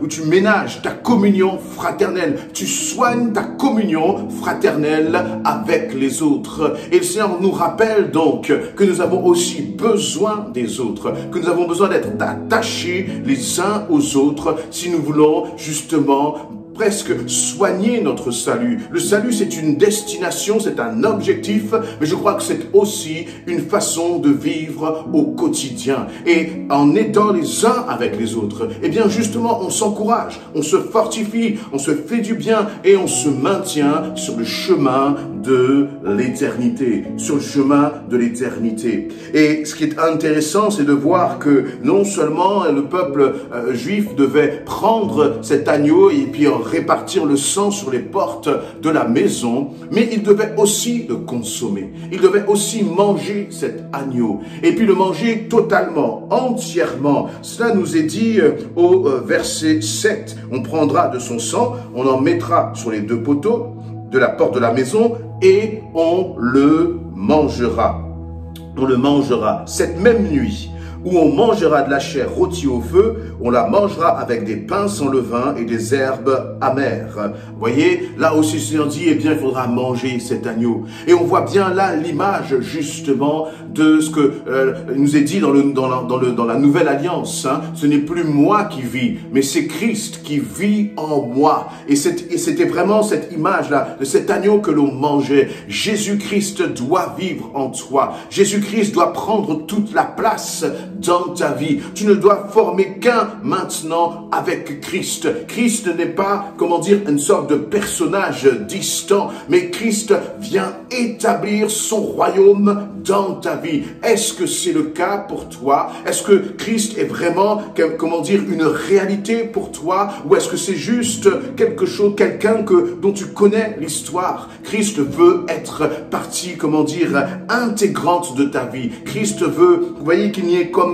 où tu ménages ta communion fraternelle, tu soignes ta communion fraternelle avec les autres. Et le Seigneur nous rappelle donc que nous avons aussi besoin des autres, que nous avons besoin d'être attachés les uns aux autres si nous voulons justement presque soigner notre salut. Le salut, c'est une destination, c'est un objectif, mais je crois que c'est aussi une façon de vivre au quotidien. Et en aidant les uns avec les autres, eh bien justement, on s'encourage, on se fortifie, on se fait du bien et on se maintient sur le chemin de l'éternité, sur le chemin de l'éternité. Et ce qui est intéressant, c'est de voir que non seulement le peuple juif devait prendre cet agneau et puis en répartir le sang sur les portes de la maison, mais il devait aussi le consommer. Il devait aussi manger cet agneau et puis le manger totalement, entièrement. Cela nous est dit au verset 7. On prendra de son sang, on en mettra sur les 2 poteaux de la porte de la maison et on le mangera. On le mangera cette même nuit. Où on mangera de la chair rôtie au feu, on la mangera avec des pains sans levain et des herbes amères. Voyez, là aussi le Seigneur dit, eh bien, il faudra manger cet agneau. Et on voit bien là l'image justement de ce que nous est dit dans la nouvelle alliance. Hein. Ce n'est plus moi qui vis, mais c'est Christ qui vit en moi. Et c'était vraiment cette image-là de cet agneau que l'on mangeait. Jésus-Christ doit vivre en toi. Jésus-Christ doit prendre toute la place dans ta vie. Tu ne dois former qu'un maintenant avec Christ. Christ n'est pas, comment dire, une sorte de personnage distant, mais Christ vient établir son royaume dans ta vie. Est-ce que c'est le cas pour toi? Est-ce que Christ est vraiment, comment dire, une réalité pour toi? Ou est-ce que c'est juste quelque chose, quelqu'un dont tu connais l'histoire? Christ veut être partie, comment dire, intégrante de ta vie. Christ veut, vous voyez, qu'il n'y ait comme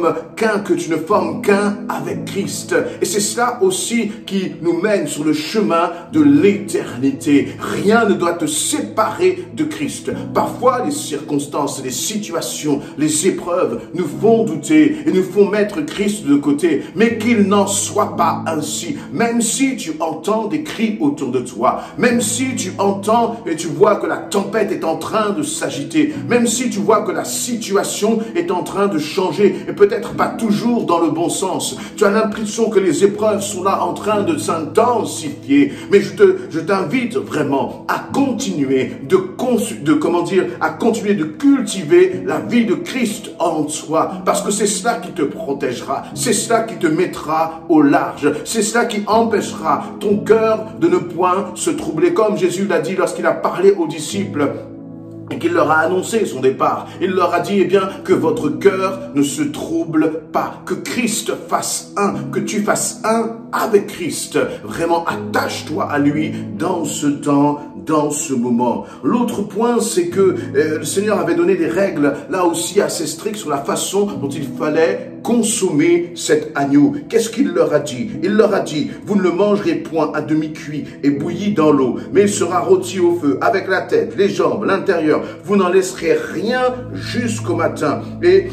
que tu ne formes qu'un avec Christ. Et c'est cela aussi qui nous mène sur le chemin de l'éternité. Rien ne doit te séparer de Christ. Parfois, les circonstances, les situations, les épreuves nous font douter et nous font mettre Christ de côté. Mais qu'il n'en soit pas ainsi. Même si tu entends des cris autour de toi, même si tu entends et tu vois que la tempête est en train de s'agiter, même si tu vois que la situation est en train de changer, et peut-être peut-être pas toujours dans le bon sens. Tu as l'impression que les épreuves sont là en train de s'intensifier. Mais je t'invite vraiment à continuer à continuer de cultiver la vie de Christ en toi. Parce que c'est cela qui te protégera. C'est cela qui te mettra au large. C'est cela qui empêchera ton cœur de ne point se troubler. Comme Jésus l'a dit lorsqu'il a parlé aux disciples et qu'il leur a annoncé son départ. Il leur a dit, eh bien, que votre cœur ne se trouble pas, que Christ fasse un, que tu fasses un avec Christ. Vraiment, attache-toi à lui dans ce temps, dans ce moment. L'autre point, c'est que le Seigneur avait donné des règles, là aussi assez strictes, sur la façon dont il fallait consommer cet agneau. Qu'est-ce qu'il leur a dit? Il leur a dit, vous ne le mangerez point à demi-cuit et bouilli dans l'eau, mais il sera rôti au feu, avec la tête, les jambes, l'intérieur. Vous n'en laisserez rien jusqu'au matin. Et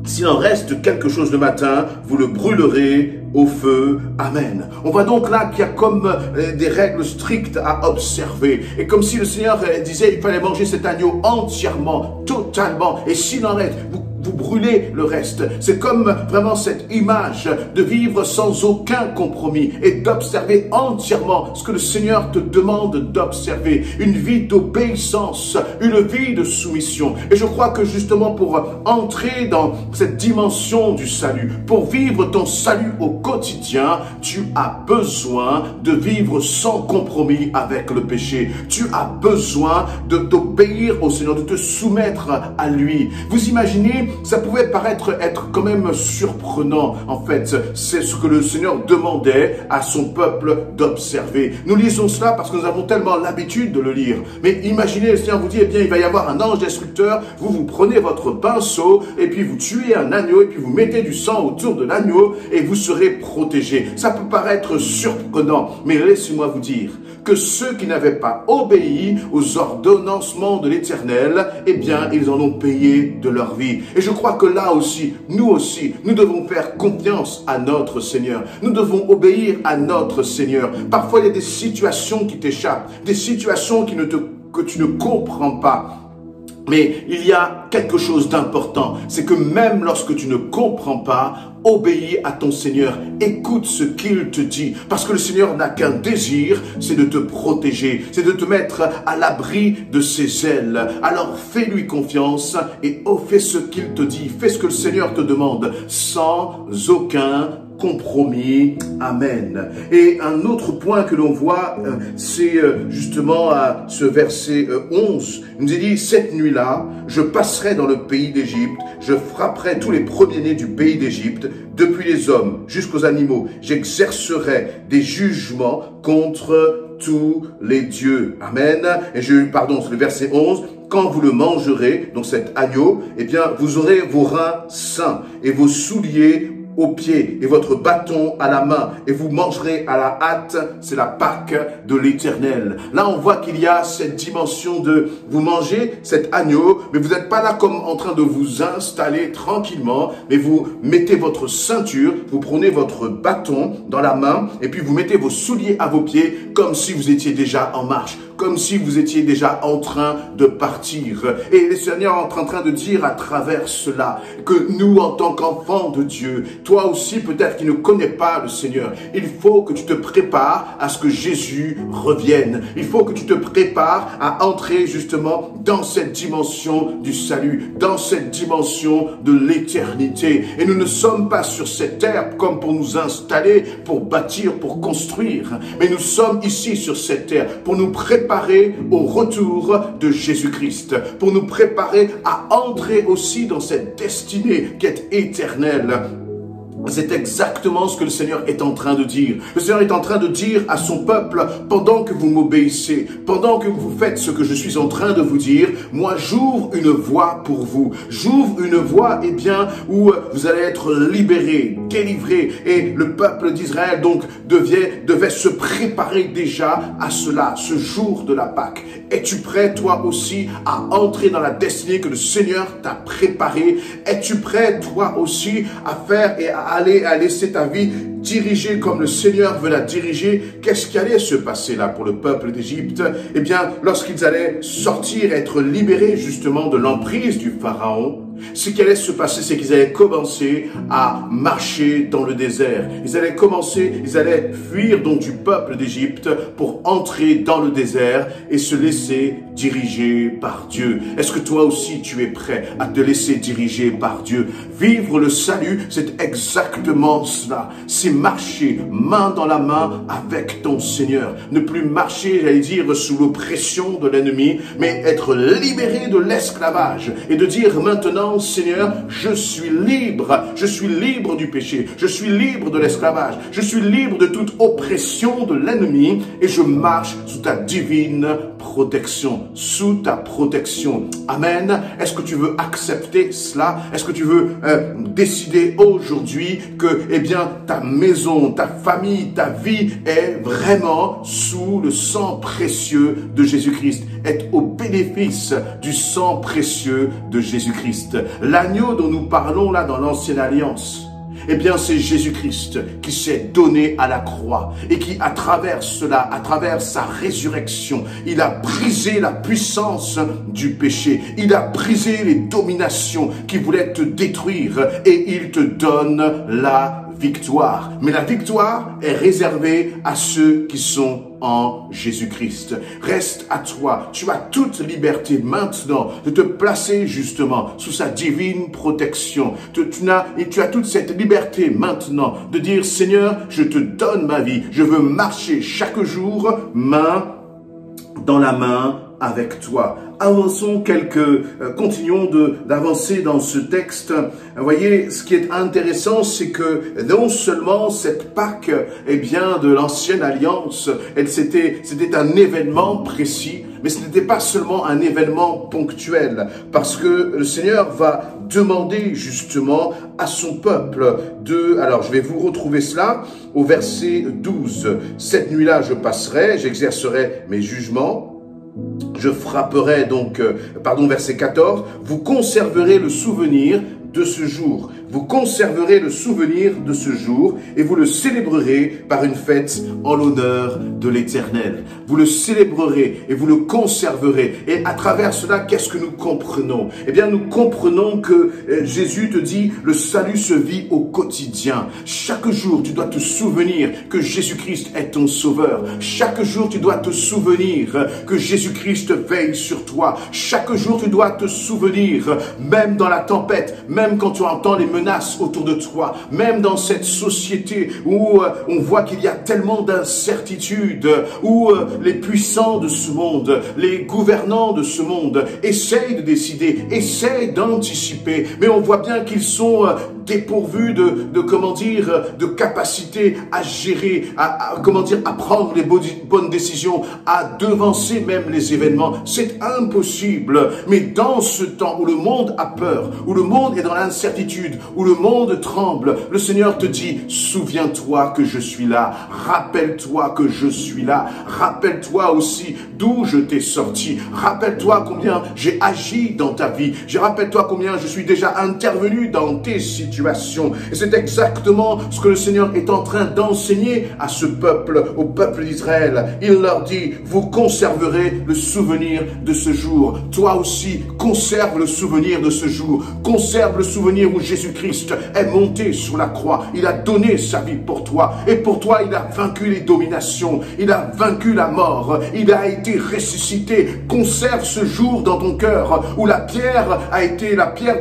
s'il en reste quelque chose le matin, vous le brûlerez au feu. Amen. On voit donc là qu'il y a comme des règles strictes à observer. Et comme si le Seigneur disait, il fallait manger cet agneau entièrement, totalement. Et s'il en reste, vous brûlez le reste. C'est comme vraiment cette image de vivre sans aucun compromis et d'observer entièrement ce que le Seigneur te demande d'observer. Une vie d'obéissance, une vie de soumission. Et je crois que justement pour entrer dans cette dimension du salut, pour vivre ton salut au quotidien, tu as besoin de vivre sans compromis avec le péché. Tu as besoin de t'obéir au Seigneur, de te soumettre à lui. Vous imaginez, ça pouvait paraître être quand même surprenant. En fait, c'est ce que le Seigneur demandait à son peuple d'observer. Nous lisons cela parce que nous avons tellement l'habitude de le lire. Mais imaginez, le Seigneur vous dit, eh bien, il va y avoir un ange destructeur. Vous prenez votre pinceau et puis vous tuez un agneau et puis vous mettez du sang autour de l'agneau et vous serez protégé. Ça peut paraître surprenant, mais laissez-moi vous dire que ceux qui n'avaient pas obéi aux ordonnancements de l'Éternel, eh bien, ils en ont payé de leur vie. Et je crois que là aussi, nous devons faire confiance à notre Seigneur. Nous devons obéir à notre Seigneur. Parfois, il y a des situations qui t'échappent, des situations que tu ne comprends pas. Mais il y a quelque chose d'important, c'est que même lorsque tu ne comprends pas, obéis à ton Seigneur, écoute ce qu'il te dit, parce que le Seigneur n'a qu'un désir, c'est de te protéger, c'est de te mettre à l'abri de ses ailes. Alors fais-lui confiance et fais ce qu'il te dit, fais ce que le Seigneur te demande, sans aucun compromis. Amen. Et un autre point que l'on voit, c'est justement à ce verset 11. Il nous est dit, cette nuit-là, je passerai dans le pays d'Égypte, je frapperai tous les premiers-nés du pays d'Égypte, depuis les hommes jusqu'aux animaux. J'exercerai des jugements contre tous les dieux. Amen. Et c'est le verset 11. Quand vous le mangerez, donc cet agneau, eh bien, vous aurez vos reins sains et vos souliers aux pieds et votre bâton à la main et vous mangerez à la hâte, c'est la Pâque de l'Éternel. Là, on voit qu'il y a cette dimension de vous mangez cet agneau, mais vous n'êtes pas là comme en train de vous installer tranquillement, mais vous mettez votre ceinture, vous prenez votre bâton dans la main et puis vous mettez vos souliers à vos pieds comme si vous étiez déjà en marche, comme si vous étiez déjà en train de partir. Et le Seigneur est en train de dire à travers cela que nous, en tant qu'enfants de Dieu, toi aussi peut-être qui ne connais pas le Seigneur, il faut que tu te prépares à ce que Jésus revienne. Il faut que tu te prépares à entrer justement dans cette dimension du salut, dans cette dimension de l'éternité. Et nous ne sommes pas sur cette terre comme pour nous installer, pour bâtir, pour construire. Mais nous sommes ici sur cette terre pour nous préparer au retour de Jésus-Christ, pour nous préparer à entrer aussi dans cette destinée qui est éternelle. C'est exactement ce que le Seigneur est en train de dire. Le Seigneur est en train de dire à son peuple, pendant que vous m'obéissez, pendant que vous faites ce que je suis en train de vous dire, moi j'ouvre une voie pour vous. J'ouvre une voie, eh bien, où vous allez être libérés, délivrés. Et le peuple d'Israël, donc, devait se préparer déjà à cela, ce jour de la Pâque. Es-tu prêt, toi aussi, à entrer dans la destinée que le Seigneur t'a préparée? Es-tu prêt, toi aussi, à faire et à laisser ta vie dirigée comme le Seigneur veut la diriger, qu'est-ce qui allait se passer là pour le peuple d'Égypte? Eh bien, lorsqu'ils allaient sortir, être libérés justement de l'emprise du Pharaon, ce qui allait se passer, c'est qu'ils allaient commencer à marcher dans le désert. Ils allaient fuir donc du peuple d'Égypte pour entrer dans le désert et se laisser diriger par Dieu. Est-ce que toi aussi tu es prêt à te laisser diriger par Dieu? Vivre le salut, c'est exactement cela. C'est marcher main dans la main avec ton Seigneur. Ne plus marcher, j'allais dire, sous l'oppression de l'ennemi, mais être libéré de l'esclavage et de dire maintenant, Seigneur, je suis libre du péché, je suis libre de l'esclavage, je suis libre de toute oppression de l'ennemi et je marche sous ta divine protection, sous ta protection. Amen. Est-ce que tu veux accepter cela? Est-ce que tu veux décider aujourd'hui que, eh bien, ta maison, ta famille, ta vie est vraiment sous le sang précieux de Jésus-Christ, est au bénéfice du sang précieux de Jésus-Christ. L'agneau dont nous parlons là dans l'Ancienne Alliance, eh bien c'est Jésus-Christ qui s'est donné à la croix et qui à travers cela, à travers sa résurrection, il a brisé la puissance du péché, il a brisé les dominations qui voulaient te détruire et il te donne la victoire. Mais la victoire est réservée à ceux qui sont en Jésus-Christ. Reste à toi. Tu as toute liberté maintenant de te placer justement sous sa divine protection. Tu as toute cette liberté maintenant de dire, Seigneur, je te donne ma vie. Je veux marcher chaque jour main dans la main avec toi. Avançons continuons d'avancer dans ce texte. Vous voyez, ce qui est intéressant, c'est que non seulement cette Pâque, eh bien, de l'Ancienne Alliance, c'était un événement précis, mais ce n'était pas seulement un événement ponctuel, parce que le Seigneur va demander justement à son peuple alors je vais vous retrouver cela au verset 12. Cette nuit-là, je passerai, j'exercerai mes jugements. Je frapperai donc, verset 14, vous conserverez le souvenir de ce jour. Vous conserverez le souvenir de ce jour et vous le célébrerez par une fête en l'honneur de l'Éternel. Vous le célébrerez et vous le conserverez. Et à travers cela, qu'est-ce que nous comprenons? Eh bien, nous comprenons que Jésus te dit, le salut se vit au quotidien. Chaque jour, tu dois te souvenir que Jésus-Christ est ton sauveur. Chaque jour, tu dois te souvenir que Jésus-Christ veille sur toi. Chaque jour, tu dois te souvenir, même dans la tempête, même quand tu entends les menaces autour de toi, même dans cette société où on voit qu'il y a tellement d'incertitudes, où les puissants de ce monde, les gouvernants de ce monde essayent de décider, essayent d'anticiper, mais on voit bien qu'ils sont dépourvus de capacité à gérer, à prendre les bonnes décisions, à devancer même les événements. C'est impossible. Mais dans ce temps où le monde a peur, où le monde est dans l'incertitude, où le monde tremble, le Seigneur te dit, souviens-toi que je suis là, rappelle-toi que je suis là, rappelle-toi aussi d'où je t'ai sorti, rappelle-toi combien j'ai agi dans ta vie, rappelle-toi combien je suis déjà intervenu dans tes situations. Et c'est exactement ce que le Seigneur est en train d'enseigner à ce peuple, au peuple d'Israël. Il leur dit, vous conserverez le souvenir de ce jour. Toi aussi, conserve le souvenir de ce jour, conserve le souvenir où Jésus-Christ est monté sur la croix. Il a donné sa vie pour toi. Et pour toi, il a vaincu les dominations. Il a vaincu la mort. Il a été ressuscité. Conserve ce jour dans ton cœur où la pierre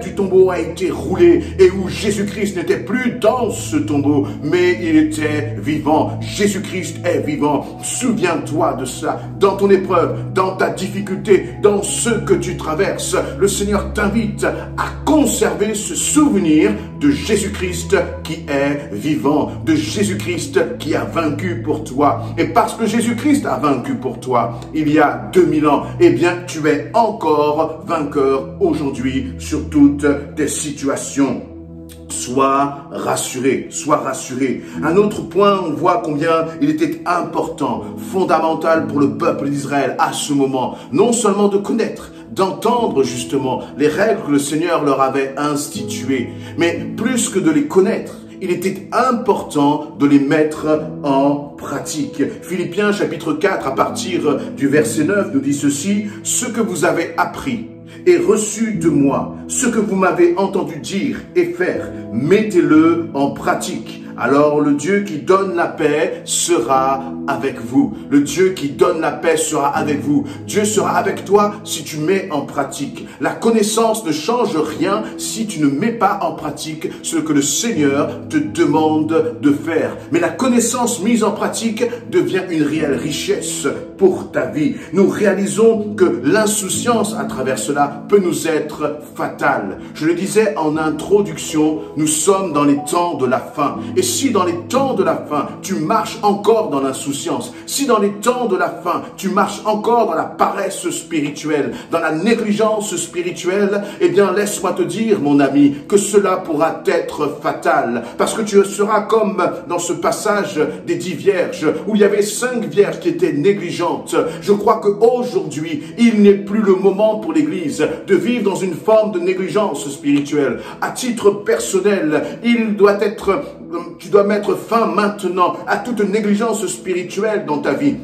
du tombeau a été roulée et où Jésus-Christ n'était plus dans ce tombeau, mais il était vivant. Jésus-Christ est vivant. Souviens-toi de ça. Dans ton épreuve, dans ta difficulté, dans ce que tu traverses, le Seigneur t'invite à conserver ce souvenir de Jésus-Christ qui est vivant, de Jésus-Christ qui a vaincu pour toi. Et parce que Jésus-Christ a vaincu pour toi il y a 2000 ans, eh bien tu es encore vainqueur aujourd'hui sur toutes tes situations. Sois rassuré, sois rassuré. Un autre point, on voit combien il était important, fondamental pour le peuple d'Israël à ce moment, non seulement de connaître, d'entendre justement les règles que le Seigneur leur avait instituées, mais plus que de les connaître, il était important de les mettre en pratique. Philippiens chapitre 4 à partir du verset 9 nous dit ceci: « Ce que vous avez appris et reçu de moi, ce que vous m'avez entendu dire et faire, mettez-le en pratique. Alors le Dieu qui donne la paix sera avec vous. Le Dieu qui donne la paix sera avec vous. Dieu sera avec toi si tu mets en pratique. La connaissance ne change rien si tu ne mets pas en pratique ce que le Seigneur te demande de faire. Mais la connaissance mise en pratique devient une réelle richesse pour ta vie. Nous réalisons que l'insouciance à travers cela peut nous être fatale. Je le disais en introduction, nous sommes dans les temps de la fin. Et si dans les temps de la fin, tu marches encore dans l'insouciance, si dans les temps de la fin, tu marches encore dans la paresse spirituelle, dans la négligence spirituelle, eh bien laisse-moi te dire, mon ami, que cela pourra être fatal. Parce que tu seras comme dans ce passage des 10 vierges, où il y avait 5 vierges qui étaient négligentes. Je crois qu'aujourd'hui, il n'est plus le moment pour l'Église de vivre dans une forme de négligence spirituelle. À titre personnel, tu dois mettre fin maintenant à toute négligence spirituelle dans ta vie.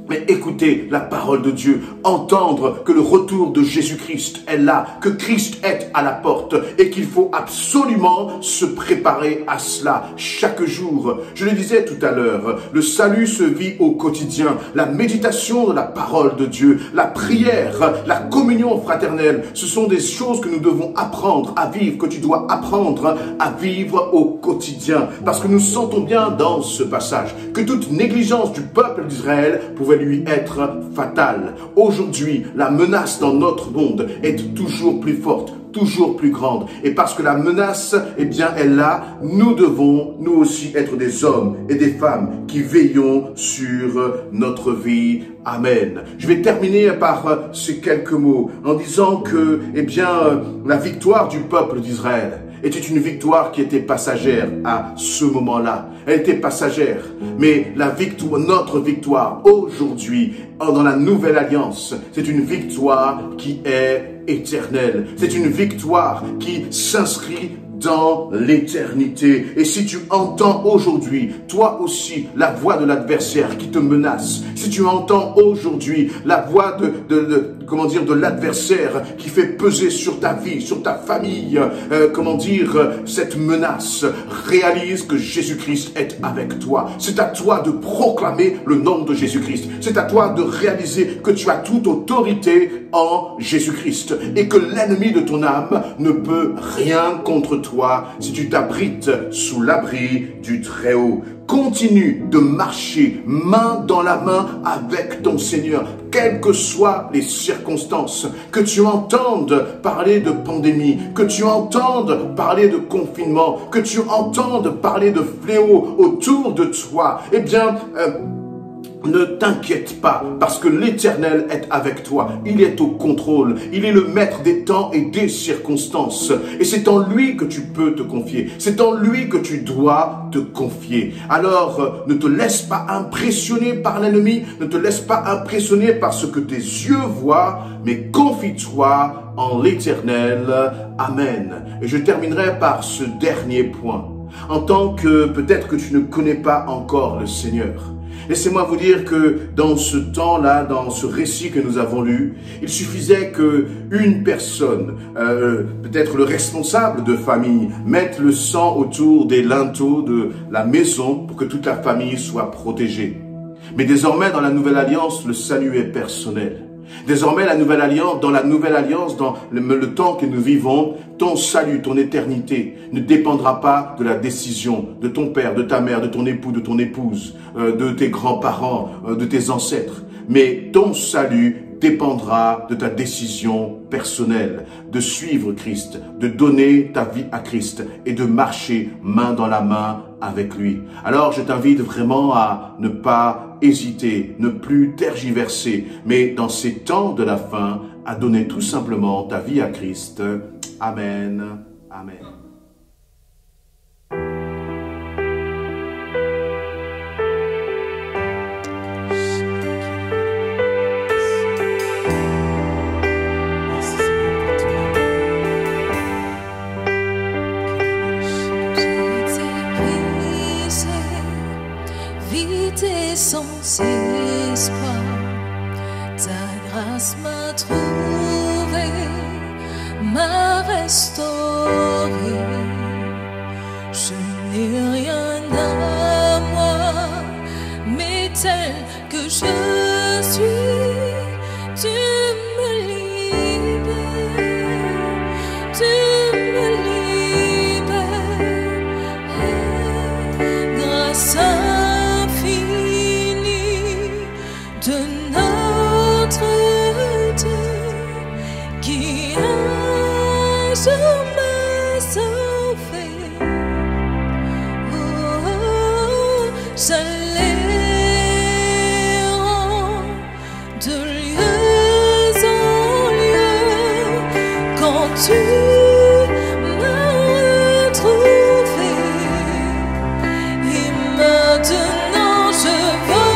Mais écoutez la parole de Dieu, entendre que le retour de Jésus-Christ est là, que Christ est à la porte et qu'il faut absolument se préparer à cela chaque jour. Je le disais tout à l'heure, le salut se vit au quotidien. La méditation de la parole de Dieu, la prière, la communion fraternelle, ce sont des choses que nous devons apprendre à vivre, que tu dois apprendre à vivre au quotidien. Parce que nous sentons bien dans ce passage que toute négligence du peuple d'Israël pouvait lui être fatale. Aujourd'hui, la menace dans notre monde est toujours plus forte, toujours plus grande. Et parce que la menace, eh bien, est là, nous devons, nous aussi, être des hommes et des femmes qui veillons sur notre vie. Amen. Je vais terminer par ces quelques mots en disant que, eh bien, la victoire du peuple d'Israël était une victoire qui était passagère à ce moment-là. Elle était passagère. Mais la victoire, notre victoire aujourd'hui, dans la nouvelle alliance, c'est une victoire qui est éternelle. C'est une victoire qui s'inscrit dans l'éternité. Et si tu entends aujourd'hui, toi aussi, la voix de l'adversaire qui te menace, si tu entends aujourd'hui la voix de l'adversaire qui fait peser sur ta vie, sur ta famille, cette menace, réalise que Jésus-Christ est avec toi. C'est à toi de proclamer le nom de Jésus-Christ. C'est à toi de réaliser que tu as toute autorité en Jésus-Christ et que l'ennemi de ton âme ne peut rien contre toi si tu t'abrites sous l'abri du Très-Haut. Continue de marcher main dans la main avec ton Seigneur, quelles que soient les circonstances. Que tu entendes parler de pandémie, que tu entendes parler de confinement, que tu entendes parler de fléaux autour de toi, eh bien, ne t'inquiète pas, parce que l'Éternel est avec toi. Il est au contrôle. Il est le maître des temps et des circonstances. Et c'est en lui que tu peux te confier. C'est en lui que tu dois te confier. Alors, ne te laisse pas impressionner par l'ennemi. Ne te laisse pas impressionner par ce que tes yeux voient, mais confie-toi en l'Éternel. Amen. Et je terminerai par ce dernier point. En tant que peut-être que tu ne connais pas encore le Seigneur, laissez-moi vous dire que dans ce temps-là, dans ce récit que nous avons lu, il suffisait qu'une personne, peut-être le responsable de famille, mette le sang autour des linteaux de la maison pour que toute la famille soit protégée. Mais désormais, dans la Nouvelle Alliance, le salut est personnel. Désormais, dans la Nouvelle Alliance, dans le temps que nous vivons, ton salut, ton éternité ne dépendra pas de la décision de ton père, de ta mère, de ton époux, de ton épouse, de tes grands-parents, de tes ancêtres. Mais ton salut dépendra de ta décision personnelle de suivre Christ, de donner ta vie à Christ et de marcher main dans la main avec lui. Alors je t'invite vraiment à ne pas hésiter, ne plus tergiverser, mais dans ces temps de la fin, à donner tout simplement ta vie à Christ. Amen. Amen. grâce m'a trouvé, m'a restauré. Je n'ai rien à moi, mais tel que je suis, tu me libères, tu me libères. Grâce infinie de notre Dieu qui un jour m'a sauvé. J'allais de lieu en lieu quand tu m'as retrouvé. Et maintenant je vois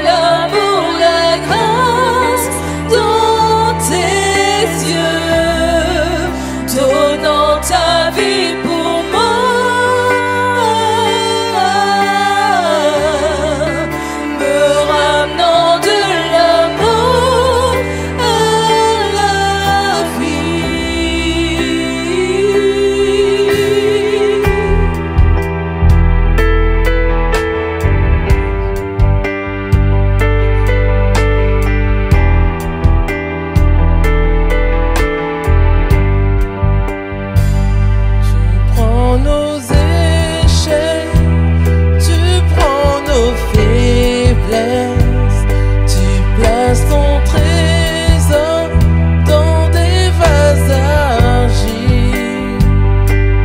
l'amour, la grâce dans tes yeux, donnant ta vie pour moi, me ramenant de la mort à la Prends nos échecs, tu prends nos faiblesses, tu places ton trésor dans des vases argile.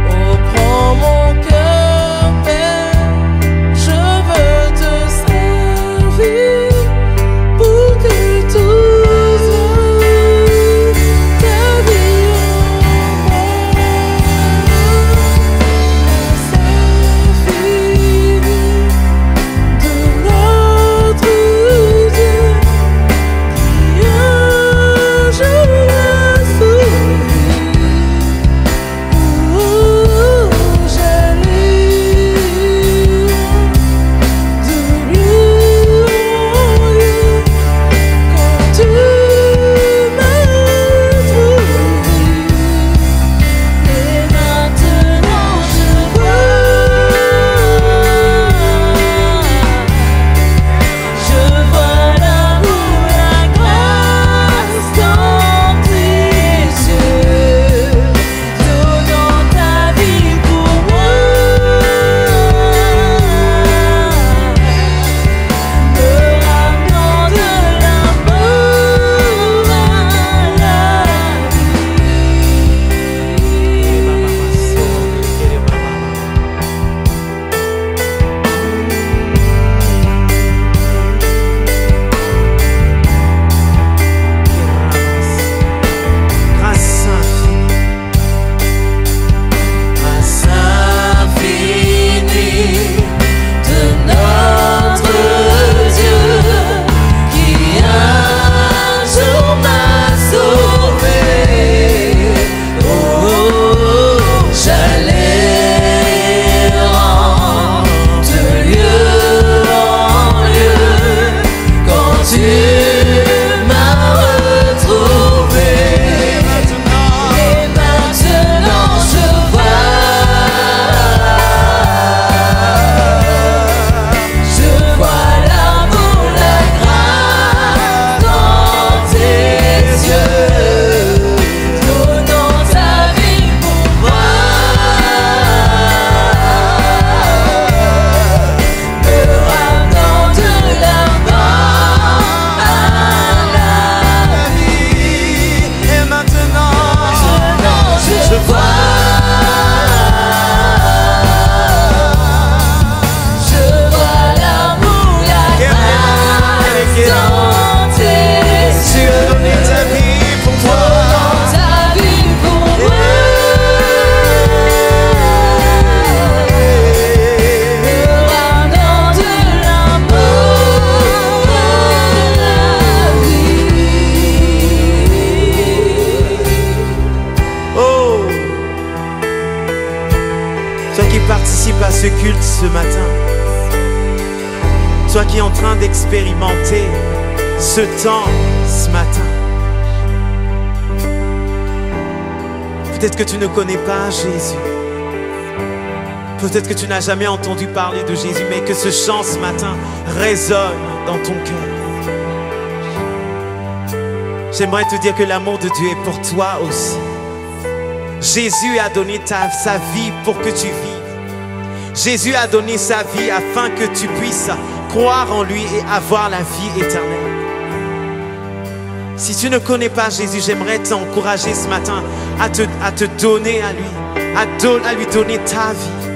Oh, prends mon cœur, Père, je veux te servir pour que tous ta vie de notre Dieu qui un jour l'a sauvé. J'allais de lieu en lieu quand tu m'as retrouvé. Et maintenant je vois l'amour, la grâce dans tes yeux, donnant ta vie pour moi, me ramenant de la mort à la Grâce infinie de notre Dieu qui un jour m'a sauvé. J'allais de lieu en lieu quand tu m'as retrouvé. Et maintenant je vois l'amour, la grâce dans tes yeux, donnant ta vie pour moi, me ramenant de la mort à la vie. et maintenant Je vois l'amour, la grâce dans tes tu yeux, as donné ta vie pour moi. donnant ta vie pour moi, me ramenant de la mort à la vie. Oh, toi qui participes à ce culte ce matin, Toi qui es en train d'expérimenter ce temps ce matin. Peut-être que tu ne connais pas Jésus. Peut-être que tu n'as jamais entendu parler de Jésus, mais que ce chant ce matin résonne dans ton cœur. J'aimerais te dire que l'amour de Dieu est pour toi aussi. Jésus a donné sa vie pour que tu vives. Jésus a donné sa vie afin que tu puisses croire en lui et avoir la vie éternelle. Si tu ne connais pas Jésus, j'aimerais t'encourager ce matin à te donner à lui, à lui donner ta vie.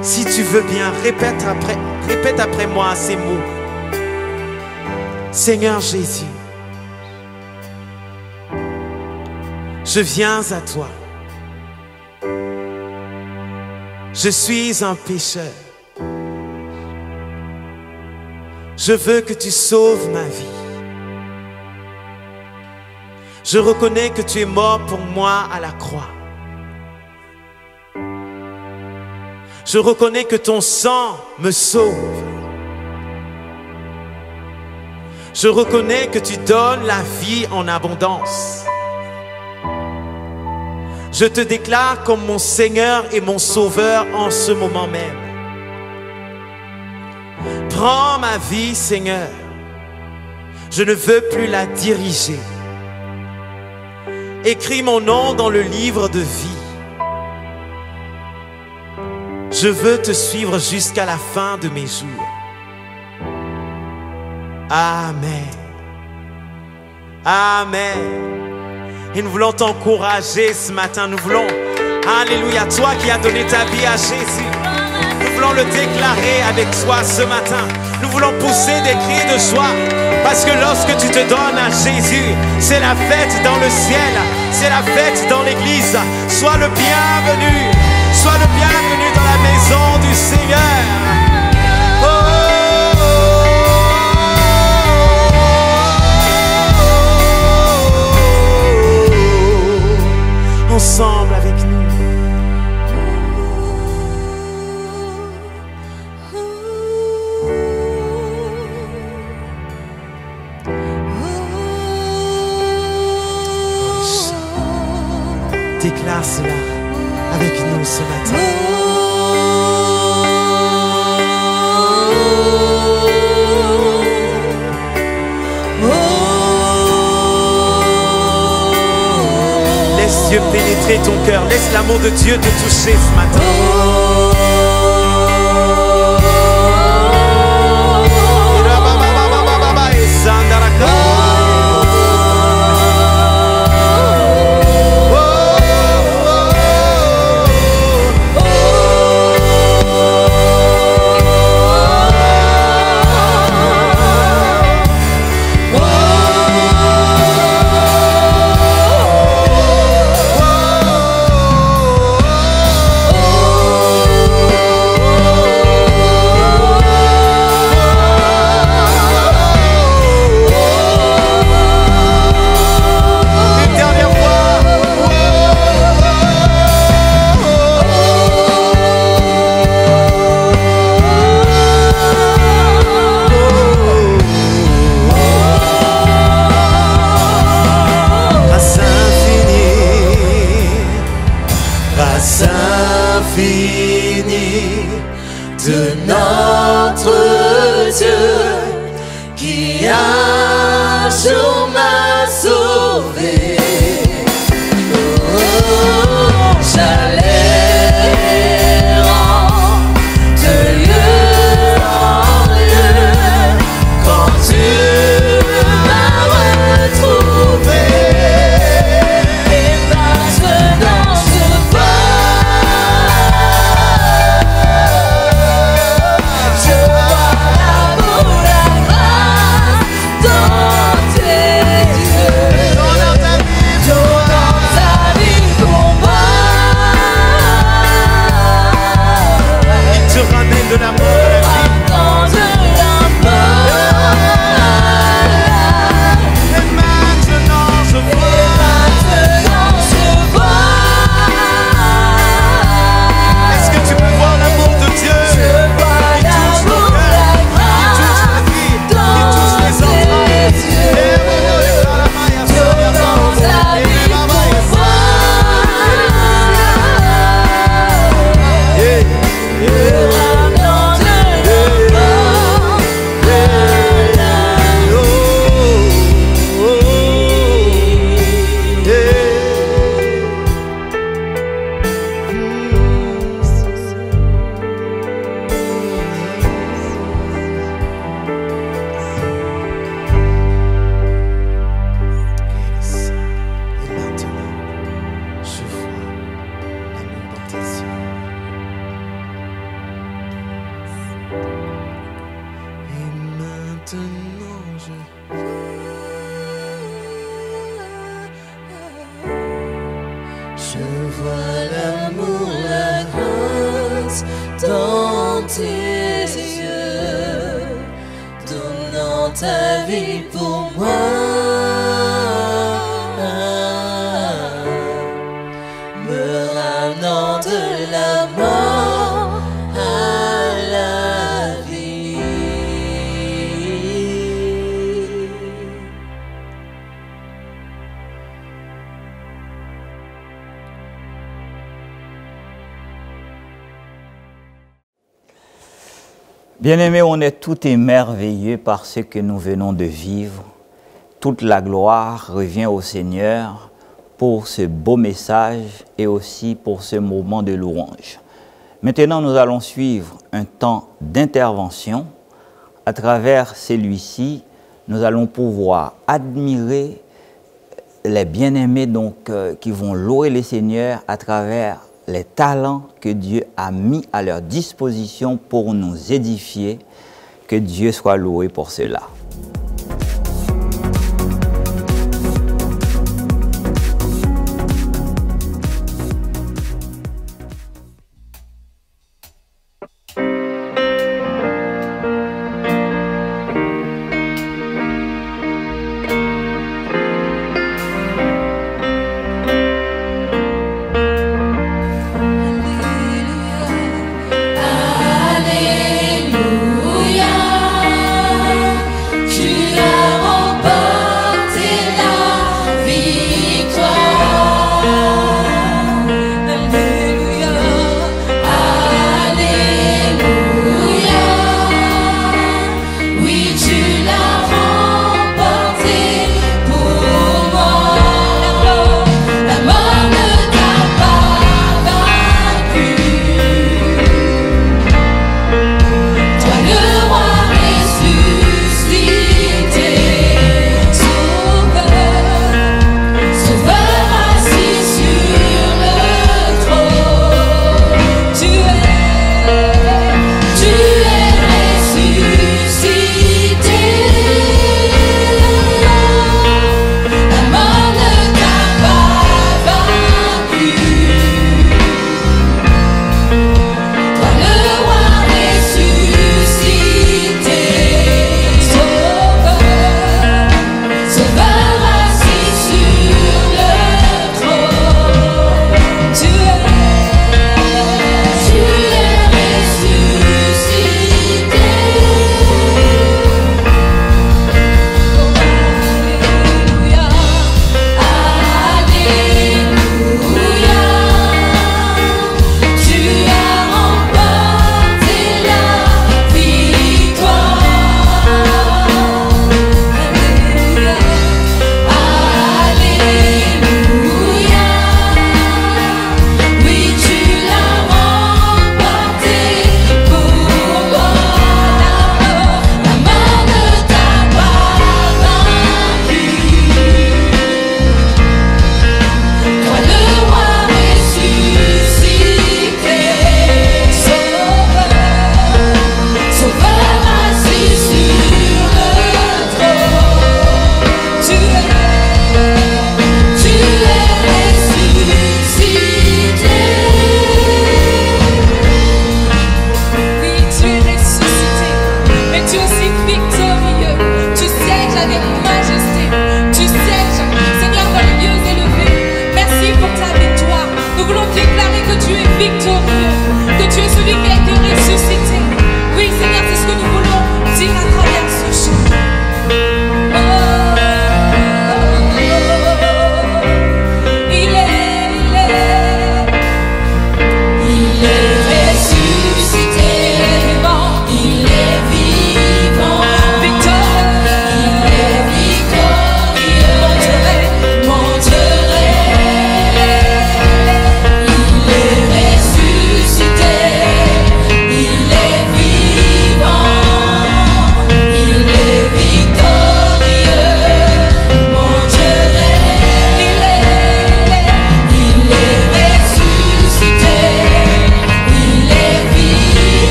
Si tu veux bien, répète après moi ces mots. Seigneur Jésus, je viens à toi. Je suis un pécheur. Je veux que tu sauves ma vie. Je reconnais que tu es mort pour moi à la croix. Je reconnais que ton sang me sauve. Je reconnais que tu donnes la vie en abondance. Je te déclare comme mon Seigneur et mon Sauveur en ce moment même. Prends ma vie, Seigneur. Je ne veux plus la diriger. Écris mon nom dans le livre de vie. Je veux te suivre jusqu'à la fin de mes jours. Amen. Amen. Et nous voulons t'encourager ce matin. Nous voulons, alléluia, toi qui as donné ta vie à Jésus. Nous voulons le déclarer avec toi ce matin. Nous voulons pousser des cris de joie. Parce que lorsque tu te donnes à Jésus, c'est la fête dans le ciel. C'est la fête dans l'église. Sois le bienvenu. Sois le bienvenu dans la maison du Seigneur. Ensemble avec nous. Déclare cela avec nous ce matin. Laisse Dieu pénétrer ton cœur. Laisse l'amour de Dieu te toucher ce matin. De notre Dieu qui un jour m'a sauvé. Oh, j'allais de lieu en lieu quand tu m'as retrouvé. Et maintenant je vois l'amour, la grâce dans tes maintenant je vois l'amour, la grâce dans tes yeux, donnant ta vie pour moi, me ramenant de la mort à la vie. Bien-aimés, on est tout émerveillés par ce que nous venons de vivre. Toute la gloire revient au Seigneur pour ce beau message et aussi pour ce moment de louange. Maintenant, nous allons suivre un temps d'intervention. À travers celui-ci, nous allons pouvoir admirer les bien-aimés qui vont louer le Seigneur à travers les talents que Dieu a mis à leur disposition pour nous édifier. Que Dieu soit loué pour cela. Alléluia,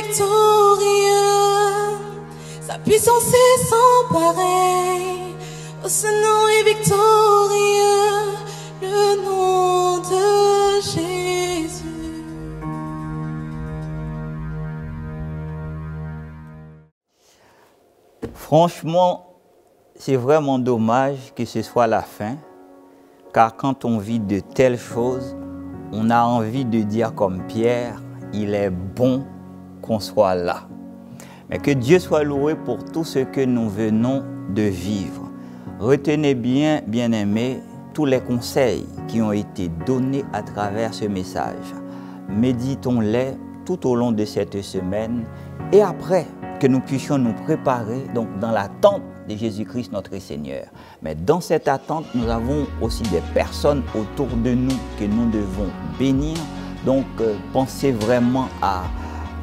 victorieux, sa puissance est sans pareil. Oh, ce nom est victorieux, le nom de Jésus. Franchement, c'est vraiment dommage que ce soit la fin, car quand on vit de telles choses, on a envie de dire comme Pierre, il est bon qu'on soit là. Mais que Dieu soit loué pour tout ce que nous venons de vivre. Retenez bien, bien-aimés, tous les conseils qui ont été donnés à travers ce message. Méditons-les tout au long de cette semaine et après que nous puissions nous préparer donc, dans l'attente de Jésus-Christ notre Seigneur. Mais dans cette attente, nous avons aussi des personnes autour de nous que nous devons bénir. Donc, pensez vraiment à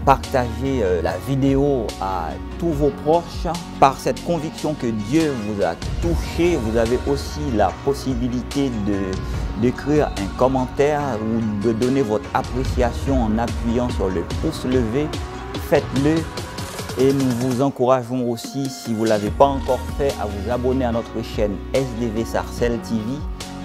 partager la vidéo à tous vos proches. Par cette conviction que Dieu vous a touché, vous avez aussi la possibilité d'écrire un commentaire ou de donner votre appréciation en appuyant sur le pouce levé. Faites-le. Et nous vous encourageons aussi, si vous ne l'avez pas encore fait, à vous abonner à notre chaîne SDV Sarcelles TV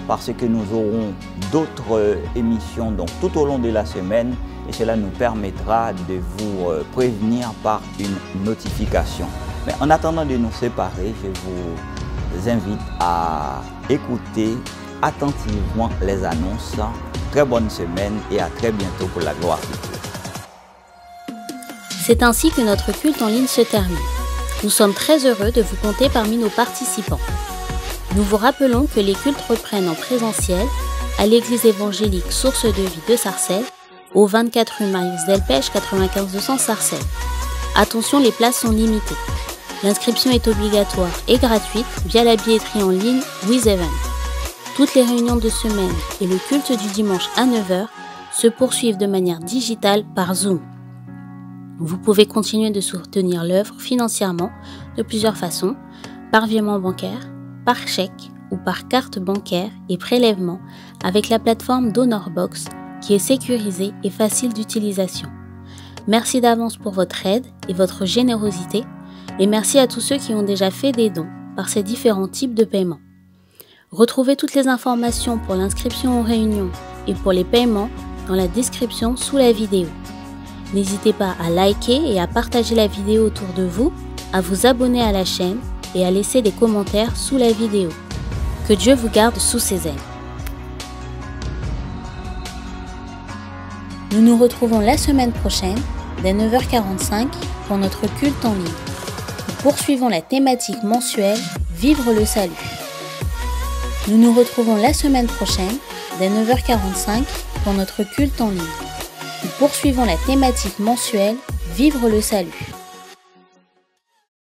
parce que nous aurons d'autres émissions donc, tout au long de la semaine et cela nous permettra de vous prévenir par une notification. Mais en attendant de nous séparer, je vous invite à écouter attentivement les annonces. Très bonne semaine et à très bientôt pour la gloire de Dieu. C'est ainsi que notre culte en ligne se termine. Nous sommes très heureux de vous compter parmi nos participants. Nous vous rappelons que les cultes reprennent en présentiel à l'église évangélique Source de Vie de Sarcelles, au 24 rue Marius Delpech 95 200 Sarcelles. Attention, les places sont limitées. L'inscription est obligatoire et gratuite via la billetterie en ligne WizEvent. Toutes les réunions de semaine et le culte du dimanche à 9 h se poursuivent de manière digitale par Zoom. Vous pouvez continuer de soutenir l'œuvre financièrement de plusieurs façons, par virement bancaire, par chèque ou par carte bancaire et prélèvement avec la plateforme DonorBox qui est sécurisée et facile d'utilisation. Merci d'avance pour votre aide et votre générosité et merci à tous ceux qui ont déjà fait des dons par ces différents types de paiements. Retrouvez toutes les informations pour l'inscription aux réunions et pour les paiements dans la description sous la vidéo. N'hésitez pas à liker et à partager la vidéo autour de vous, à vous abonner à la chaîne et à laisser des commentaires sous la vidéo. Que Dieu vous garde sous ses ailes. Nous nous retrouvons la semaine prochaine dès 9 h 45 pour notre culte en ligne. Nous poursuivons la thématique mensuelle « Vivre le salut ». Nous nous retrouvons la semaine prochaine dès 9 h 45 pour notre culte en ligne. Nous poursuivons la thématique mensuelle « Vivre le salut ».